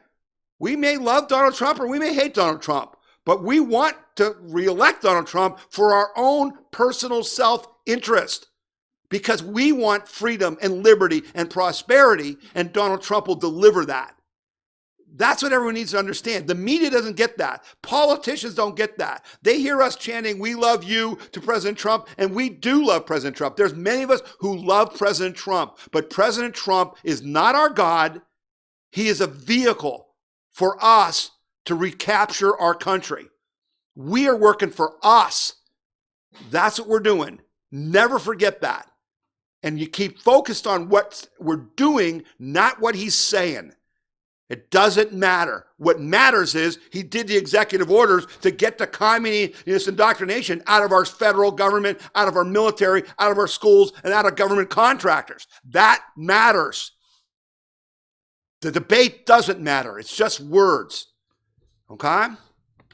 We may love Donald Trump or we may hate Donald Trump, but we want to reelect Donald Trump for our own personal self-interest because we want freedom and liberty and prosperity, and Donald Trump will deliver that. That's what everyone needs to understand. The media doesn't get that. Politicians don't get that. They hear us chanting, we love you to President Trump, and we do love President Trump. There's many of us who love President Trump, but President Trump is not our God. He is a vehicle for us to recapture our country. We are working for us. That's what we're doing. Never forget that. And you keep focused on what we're doing, not what he's saying. It doesn't matter. What matters is he did the executive orders to get the communist indoctrination out of our federal government, out of our military, out of our schools, and out of government contractors. That matters. The debate doesn't matter. It's just words. Okay?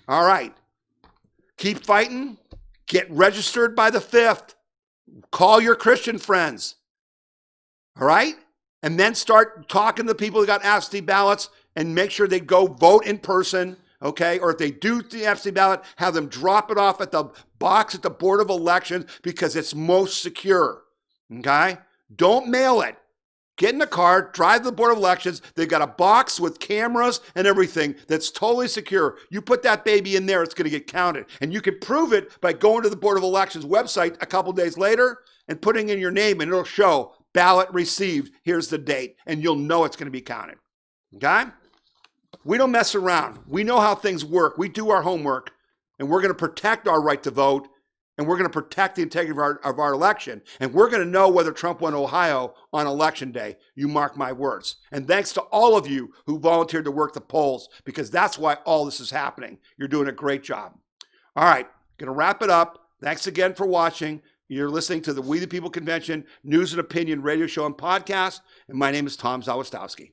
All right. Keep fighting. Get registered by the 5th. Call your Christian friends. All right? And then start talking to the people who got absentee ballots and make sure they go vote in person, okay? Or if they do the absentee ballot, have them drop it off at the box at the Board of Elections because it's most secure, okay? Don't mail it. Get in the car, drive to the Board of Elections. They've got a box with cameras and everything that's totally secure. You put that baby in there, it's going to get counted. And you can prove it by going to the Board of Elections website a couple days later and putting in your name, and it'll show ballot received. Here's the date, and you'll know it's going to be counted. Okay? We don't mess around. We know how things work. We do our homework, and we're going to protect our right to vote, and we're going to protect the integrity of our election, and we're going to know whether Trump won Ohio on Election Day. You mark my words. And thanks to all of you who volunteered to work the polls, because that's why all this is happening. You're doing a great job. All right, going to wrap it up. Thanks again for watching. You're listening to the We the People Convention News and Opinion radio show and podcast, and my name is Tom Zawistowski.